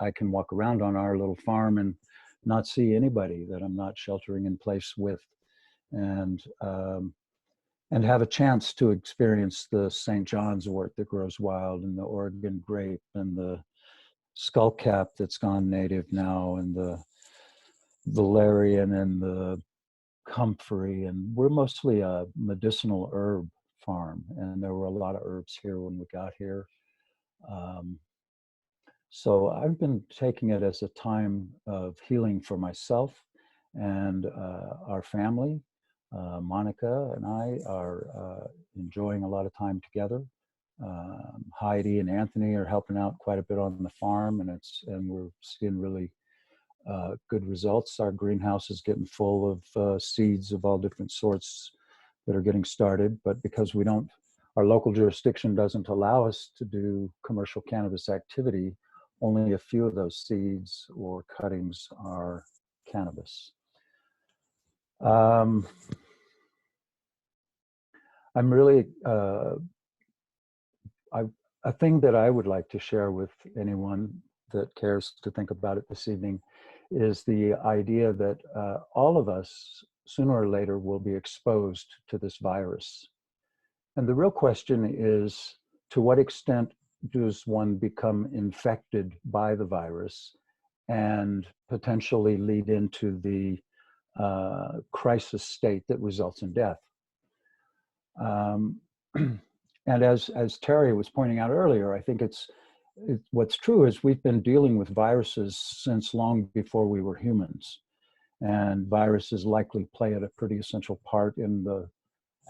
I can walk around on our little farm and not see anybody that I'm not sheltering in place with. And have a chance to experience the St. John's wort that grows wild, and the Oregon grape, and the skullcap that's gone native now, and the valerian and the comfrey. And we're mostly a medicinal herb farm, and there were a lot of herbs here when we got here. So I've been taking it as a time of healing for myself and our family. Monica and I are enjoying a lot of time together. Heidi and Anthony are helping out quite a bit on the farm, and we're seeing really good results. Our greenhouse is getting full of seeds of all different sorts that are getting started, but because our local jurisdiction doesn't allow us to do commercial cannabis activity, only a few of those seeds or cuttings are cannabis. I'm really, a thing that I would like to share with anyone that cares to think about it this evening is the idea that all of us, sooner or later, will be exposed to this virus. And the real question is, to what extent does one become infected by the virus and potentially lead into the crisis state that results in death? And as Terry was pointing out earlier, I think what's true is we've been dealing with viruses since long before we were humans. And viruses likely play a pretty essential part in the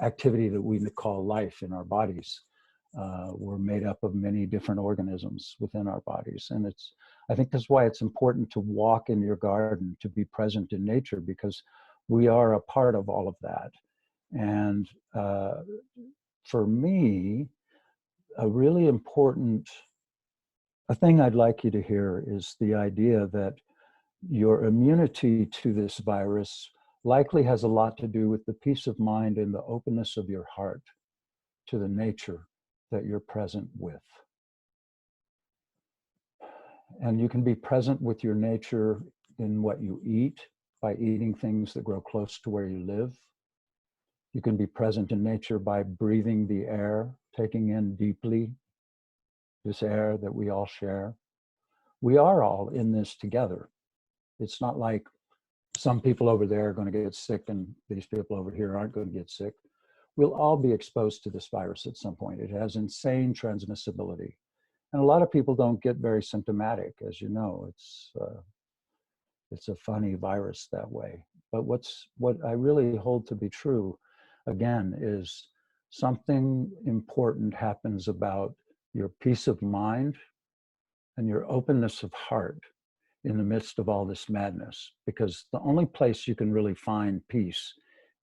activity that we call life in our bodies. We're made up of many different organisms within our bodies. And I think that's why it's important to walk in your garden, to be present in nature, because we are a part of all of that. And for me, a really important thing I'd like you to hear is the idea that your immunity to this virus likely has a lot to do with the peace of mind and the openness of your heart to the nature that you're present with. And you can be present with your nature in what you eat, by eating things that grow close to where you live. You can be present in nature by breathing the air, taking in deeply this air that we all share. We are all in this together. It's not like some people over there are going to get sick and these people over here aren't going to get sick. We'll all be exposed to this virus at some point. It has insane transmissibility. And a lot of people don't get very symptomatic, as you know. It's a funny virus that way. But what I really hold to be true, again, is something important happens about your peace of mind and your openness of heart in the midst of all this madness, because the only place you can really find peace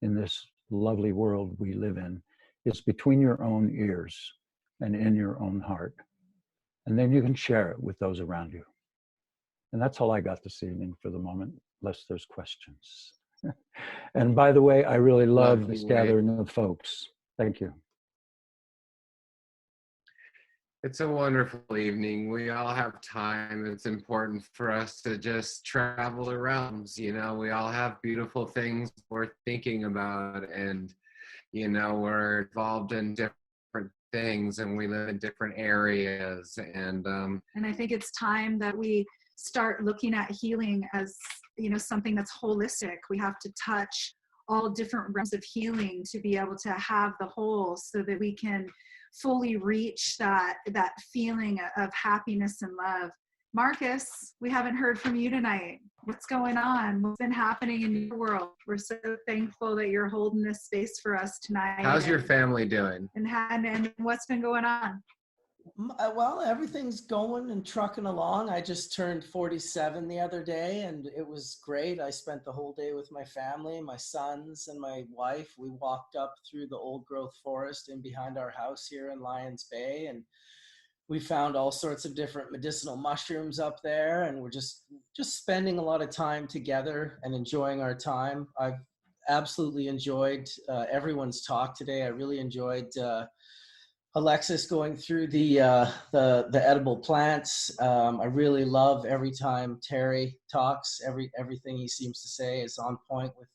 in this lovely world we live in is between your own ears and in your own heart. And then you can share it with those around you. And that's all I got this evening for the moment, unless there's questions. And by the way, I really love this gathering of folks. Thank you. It's a wonderful evening. We all have time. It's important for us to just travel the realms. You know, we all have beautiful things we're thinking about, and, you know, we're involved in different things and we live in different areas. And I think it's time that we start looking at healing as, you know, something that's holistic. We have to touch all different realms of healing to be able to have the whole, so that we can fully reach that feeling of happiness and love. Marcus, we haven't heard from you tonight. What's going on? What's been happening in your world? We're so thankful that you're holding this space for us tonight. How's your family doing? And what's been going on? Well, everything's going and trucking along. I just turned 47 the other day, and it was great. I spent the whole day with my family, my sons and my wife. We walked up through the old growth forest in behind our house here in Lions Bay, and we found all sorts of different medicinal mushrooms up there, and we're just spending a lot of time together and enjoying our time. I've absolutely enjoyed everyone's talk today. I really enjoyed Alexis going through the edible plants. I really love every time Terry talks. Everything he seems to say is on point with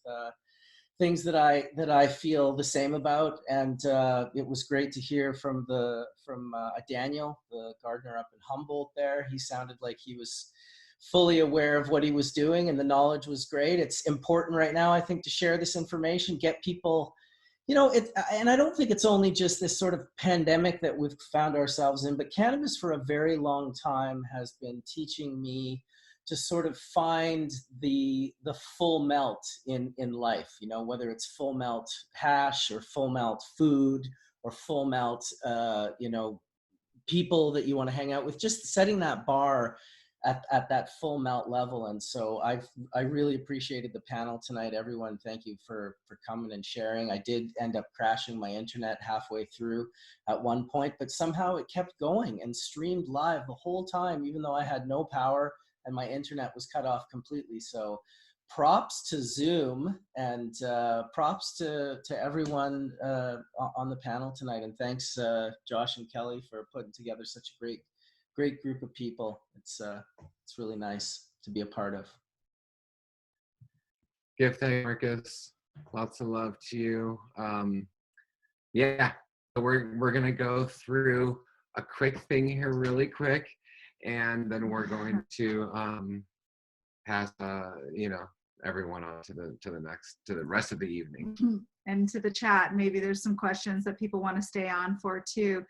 things that I feel the same about. And it was great to hear from Daniel, the gardener up in Humboldt there. He sounded like he was fully aware of what he was doing, and the knowledge was great. It's important right now, I think, to share this information, get people, You know, and I don't think it's only just this sort of pandemic that we've found ourselves in, but cannabis for a very long time has been teaching me to sort of find the full melt in life, you know, whether it's full melt hash or full melt food or full melt, you know, people that you want to hang out with, just setting that bar at that full melt level. And so I really appreciated the panel tonight. Everyone, thank you for coming and sharing. I did end up crashing my internet halfway through at one point, but somehow it kept going and streamed live the whole time, even though I had no power and my internet was cut off completely. So props to Zoom, and props to everyone on the panel tonight. And thanks, Josh and Kelly, for putting together such a great group of people. It's really nice to be a part of. Give thanks, Marcus. Lots of love to you. Yeah, we're gonna go through a quick thing here really quick, and then we're going to pass you know, everyone on to the rest of the evening. And to the chat, maybe there's some questions that people want to stay on for too.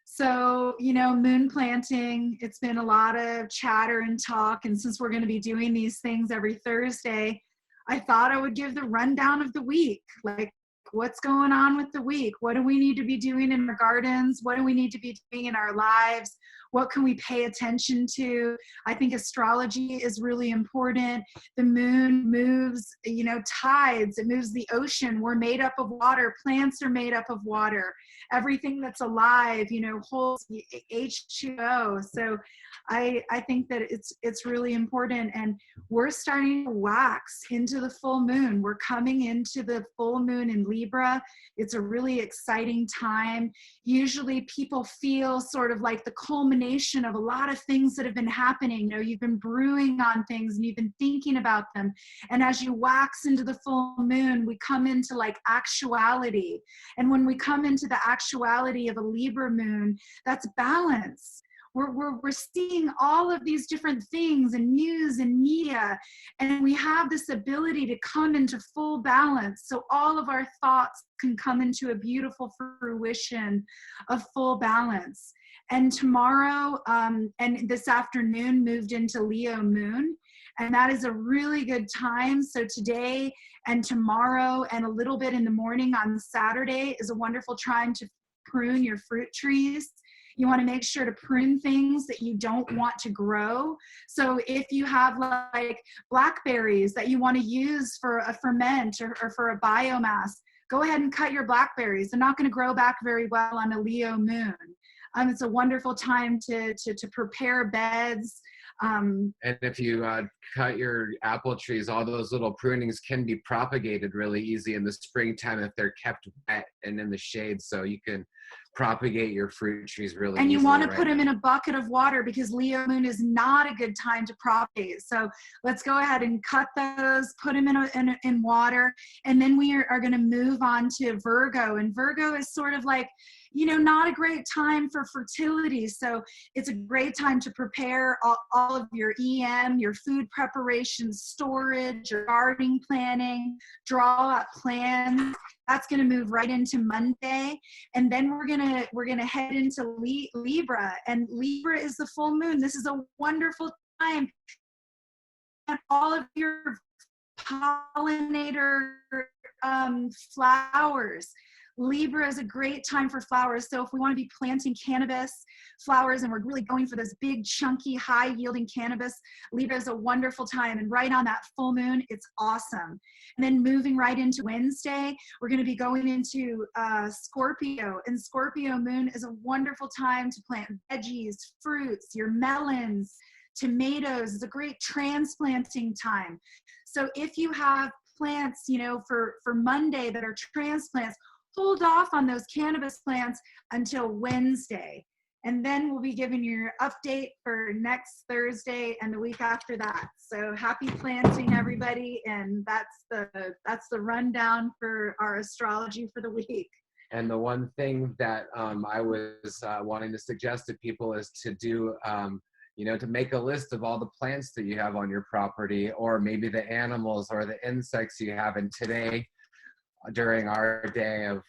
So, you know, moon planting, it's been a lot of chatter and talk. And since we're going to be doing these things every Thursday, I thought I would give the rundown of the week. Like, what's going on with the week? What do we need to be doing in our gardens? What do we need to be doing in our lives? What can we pay attention to? I think astrology is really important. The moon moves, you know, tides. It moves the ocean. We're made up of water. Plants are made up of water. Everything that's alive, you know, holds H2O. So I think that it's really important. And we're starting to wax into the full moon. We're coming into the full moon in Libra. It's a really exciting time. Usually people feel sort of like the culmination of a lot of things that have been happening. You know, you've been brewing on things and you've been thinking about them. And as you wax into the full moon, we come into like actuality. And when we come into the actuality of a Libra moon, that's balance. We're seeing all of these different things in news and media, and we have this ability to come into full balance. So all of our thoughts can come into a beautiful fruition of full balance. And tomorrow and this afternoon moved into Leo moon. And that is a really good time. So today and tomorrow and a little bit in the morning on Saturday is a wonderful time to prune your fruit trees. You want to make sure to prune things that you don't want to grow. So if you have like blackberries that you want to use for a ferment or for a biomass, go ahead and cut your blackberries. They're not going to grow back very well on a Leo moon. It's a wonderful time to prepare beds. And if you cut your apple trees, all those little prunings can be propagated really easy in the springtime if they're kept wet and in the shade, so you can propagate your fruit trees really easily. And you want to put them in a bucket of water because Leo moon is not a good time to propagate. So let's go ahead and cut those, put them in water, and then we are going to move on to Virgo. And Virgo is sort of like, you know, not a great time for fertility. So it's a great time to prepare all of your EM, your food preparation, storage, your gardening planning, draw up plans. That's going to move right into Monday. And then we're going to head into Libra. And Libra is the full moon. This is a wonderful time. And all of your pollinator flowers. Libra is a great time for flowers. So if we want to be planting cannabis flowers and we're really going for this big, chunky, high-yielding cannabis, Libra is a wonderful time. And right on that full moon, it's awesome. And then moving right into Wednesday, we're going to be going into Scorpio. And Scorpio moon is a wonderful time to plant veggies, fruits, your melons, tomatoes. It's a great transplanting time. So if you have plants, you know, for Monday that are transplants, hold off on those cannabis plants until Wednesday. And then we'll be giving you your update for next Thursday and the week after that. So happy planting, everybody. And that's the rundown for our astrology for the week. And the one thing that I was wanting to suggest to people is to do, you know, to make a list of all the plants that you have on your property, or maybe the animals or the insects you have. And today, during our day of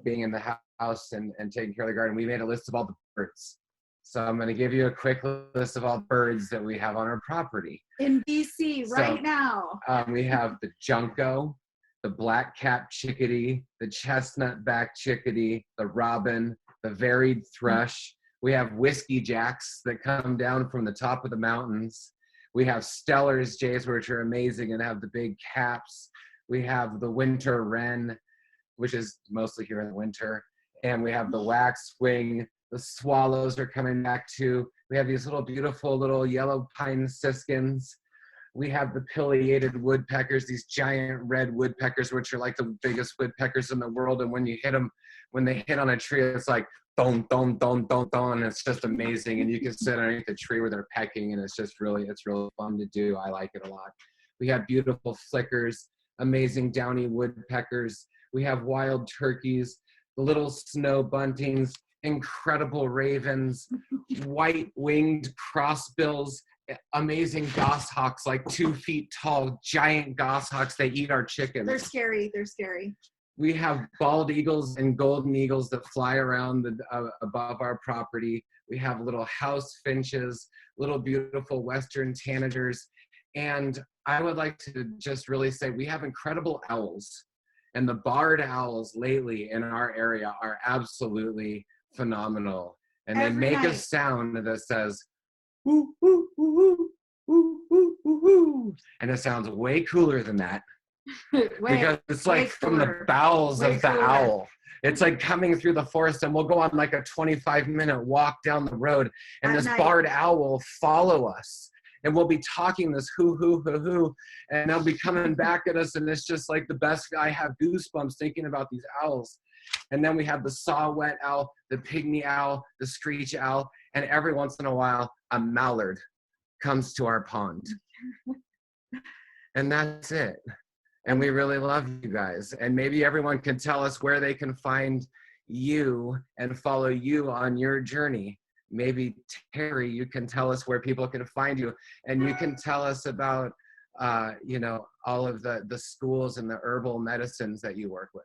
being in the house and taking care of the garden, we made a list of all the birds. So I'm going to give you a quick list of all the birds that we have on our property. In BC right So, now. We have the junco, the black-capped chickadee, the chestnut-backed chickadee, the robin, the varied thrush. We have whiskey jacks that come down from the top of the mountains. We have Steller's jays, which are amazing and have the big caps. We have the winter wren, which is mostly here in the winter. And we have the waxwing. The swallows are coming back too. We have these little beautiful little yellow pine siskins. We have the pileated woodpeckers, these giant red woodpeckers, which are like the biggest woodpeckers in the world. And when you hit them, when they hit on a tree, it's like, don, don, don, don, don. It's just amazing. And you can sit underneath the tree where they're pecking, and it's really fun to do. I like it a lot. We have beautiful flickers, amazing downy woodpeckers. We have wild turkeys, the little snow buntings, incredible ravens, white-winged crossbills, amazing goshawks, like 2 feet tall, giant goshawks. They eat our chickens. They're scary. They're scary. We have bald eagles and golden eagles that fly around above our property. We have little house finches, little beautiful western tanagers. And I would like to just really say we have incredible owls. And the barred owls lately in our area are absolutely phenomenal. And they make a sound that says, woo, woo, woo, woo, woo, woo, woo, woo. And it sounds way cooler than that. Because it's like from the bowels of the owl. It's like coming through the forest, and we'll go on like a 25-minute walk down the road, and this barred owl will follow us, and we'll be talking this hoo hoo hoo hoo, and they'll be coming back at us, and it's just like the best. I have goosebumps thinking about these owls. And then we have the saw-whet owl, the pygmy owl, the screech owl, and every once in a while a mallard comes to our pond. And that's it. And we really love you guys. And maybe everyone can tell us where they can find you and follow you on your journey. Maybe Terry, you can tell us where people can find you, and you can tell us about, all of the schools and the herbal medicines that you work with.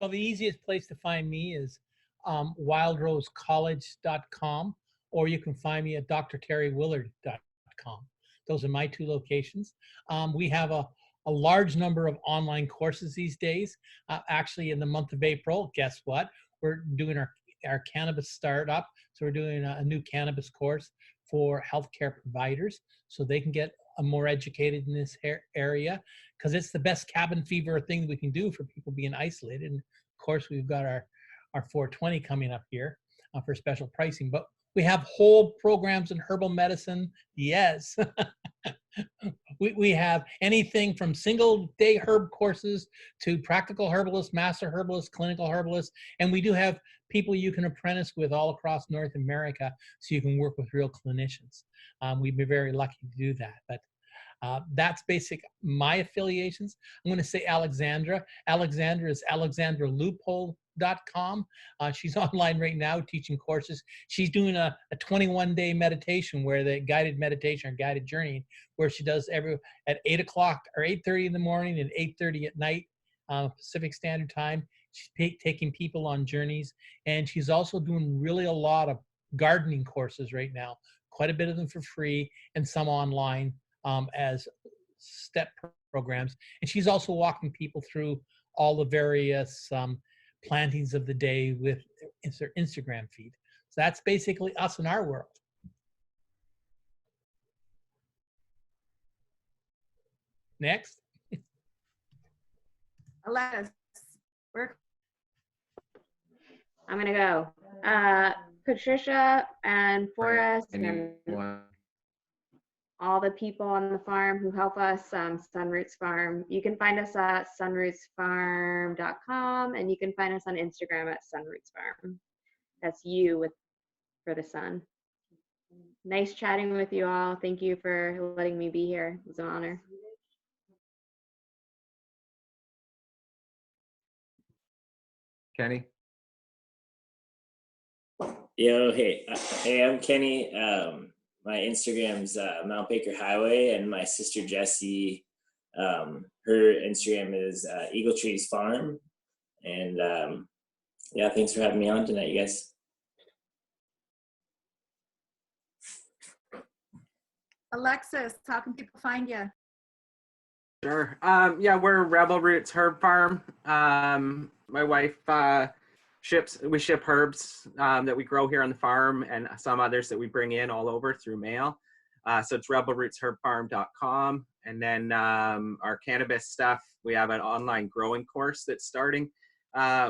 Well, the easiest place to find me is wildrosecollege.com, or you can find me at drterrywillard.com. Those are my 2 locations. We have a large number of online courses these days. Actually, in the month of April, guess what? We're doing our cannabis startup. So we're doing a new cannabis course for healthcare providers so they can get more educated in this area, because it's the best cabin fever thing we can do for people being isolated. And of course, we've got our 420 coming up here for special pricing. But we have whole programs in herbal medicine. Yes. We have anything from single-day herb courses to practical herbalist, master herbalist, clinical herbalist, and we do have people you can apprentice with all across North America, so you can work with real clinicians. We've been very lucky to do that. But that's basic my affiliations. I'm going to say Alexandra. Alexandra is alexandraloophole.com. She's online right now teaching courses. She's doing a 21-day meditation, where the guided meditation or guided journey, where she does at 8 o'clock or 8:30 in the morning and 8:30 at night, Pacific Standard Time. She's taking people on journeys, and she's also doing really a lot of gardening courses right now, quite a bit of them for free and some online as step programs. And she's also walking people through all the various plantings of the day with her Instagram feed. So that's basically us in our world. Next. Alexis, I'm gonna go. Patricia and Forrest and all the people on the farm who help us, Sunroots Farm. You can find us at sunrootsfarm.com, and you can find us on Instagram at Sunroots Farm. That's you for the sun. Nice chatting with you all. Thank you for letting me be here. It was an honor. Kenny? Yo, hey, I'm Kenny. My Instagram's Mount Baker Highway, and my sister Jessie, her Instagram is Eagle Trees Farm, and Yeah, thanks for having me on tonight, you guys. Alexis, how can people find you? Sure. Yeah, we're Rebel Roots Herb Farm. My wife we ship herbs that we grow here on the farm and some others that we bring in all over through mail. So it's rebelrootsherbfarm.com. And then our cannabis stuff, we have an online growing course that's starting.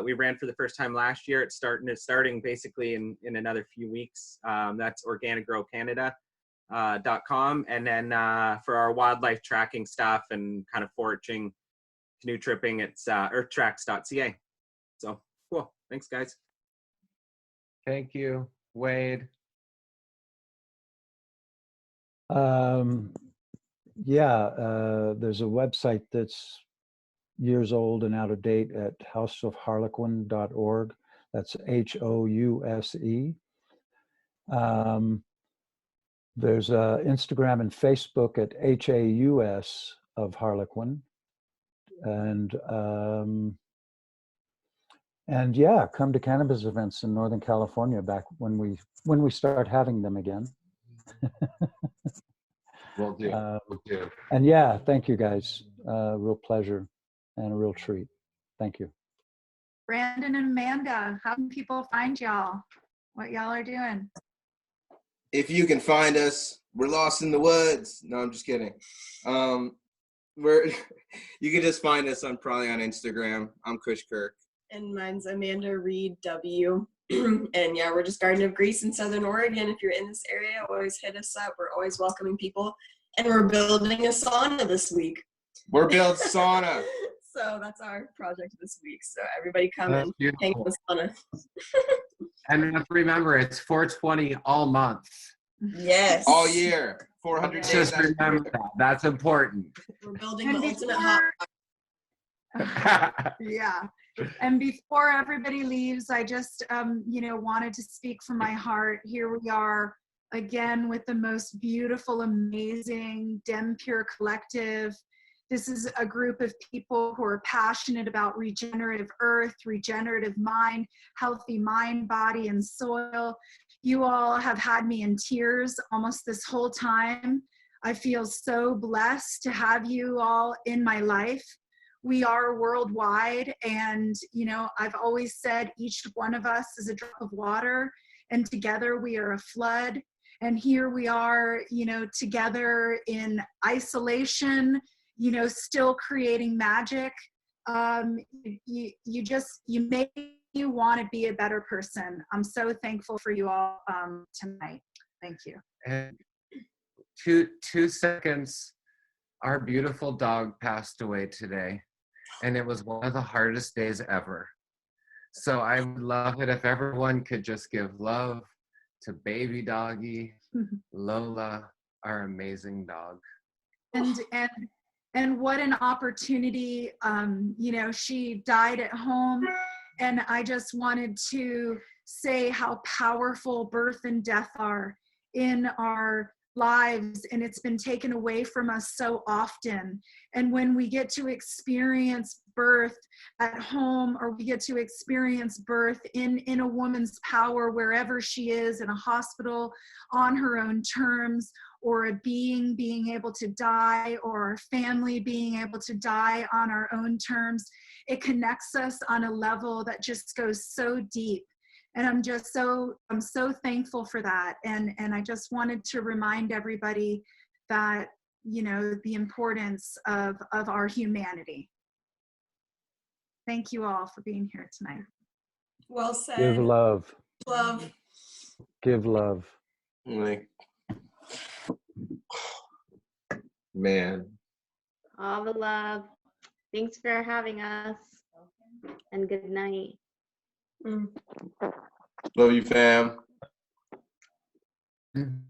We ran for the first time last year. It's starting basically in another few weeks. That's organicgrowcanada.com. And then for our wildlife tracking stuff and kind of foraging, canoe tripping, it's earthtracks.ca. So cool. Thanks, guys. Thank you, Wade. There's a website that's years old and out of date at houseofharlequin.org. That's HOUSE. There's Instagram and Facebook at HAUS of Harlequin. And yeah, come to cannabis events in Northern California back when we start having them again. Will do. Will do. And yeah, thank you guys. Real pleasure and a real treat. Thank you. Brandon and Amanda, how can people find y'all? What y'all are doing? If you can find us, we're lost in the woods. No, I'm just kidding. You can just find us probably on Instagram. I'm Kush Kirk. And mine's Amanda Reed W. And yeah, we're just Garden of Greece in Southern Oregon. If you're in this area, always hit us up. We're always welcoming people. And we're building a sauna this week. We're building sauna. So that's our project this week. So everybody come That's and beautiful. hang in the sauna. And remember, it's 420 all month. Yes. All year. 400 days. Just remember that. That's important. We're building the ultimate hot. Yeah. And before everybody leaves, I just, wanted to speak from my heart. Here we are again with the most beautiful, amazing DEM Pure Collective. This is a group of people who are passionate about regenerative earth, regenerative mind, healthy mind, body, and soil. You all have had me in tears almost this whole time. I feel so blessed to have you all in my life. We are worldwide, and I've always said each one of us is a drop of water, and together we are a flood. And here we are, together in isolation, still creating magic. You make you want to be a better person. I'm so thankful for you all tonight. Thank you. And 2 seconds. Our beautiful dog passed away today, and it was one of the hardest days ever. So I would love it if everyone could just give love to baby doggy, Lola, our amazing dog. And what an opportunity. She died at home, and I just wanted to say how powerful birth and death are in our lives, and it's been taken away from us so often. And when we get to experience birth at home, or we get to experience birth in a woman's power, wherever she is, in a hospital, on her own terms, or a being able to die, or our family being able to die on our own terms, it connects us on a level that just goes so deep. And I'm so thankful for that. And I just wanted to remind everybody that, the importance of our humanity. Thank you all for being here tonight. Well said. Give love. Love. Give love. Man. All the love. Thanks for having us. And good night. Love you, fam. Mm-hmm.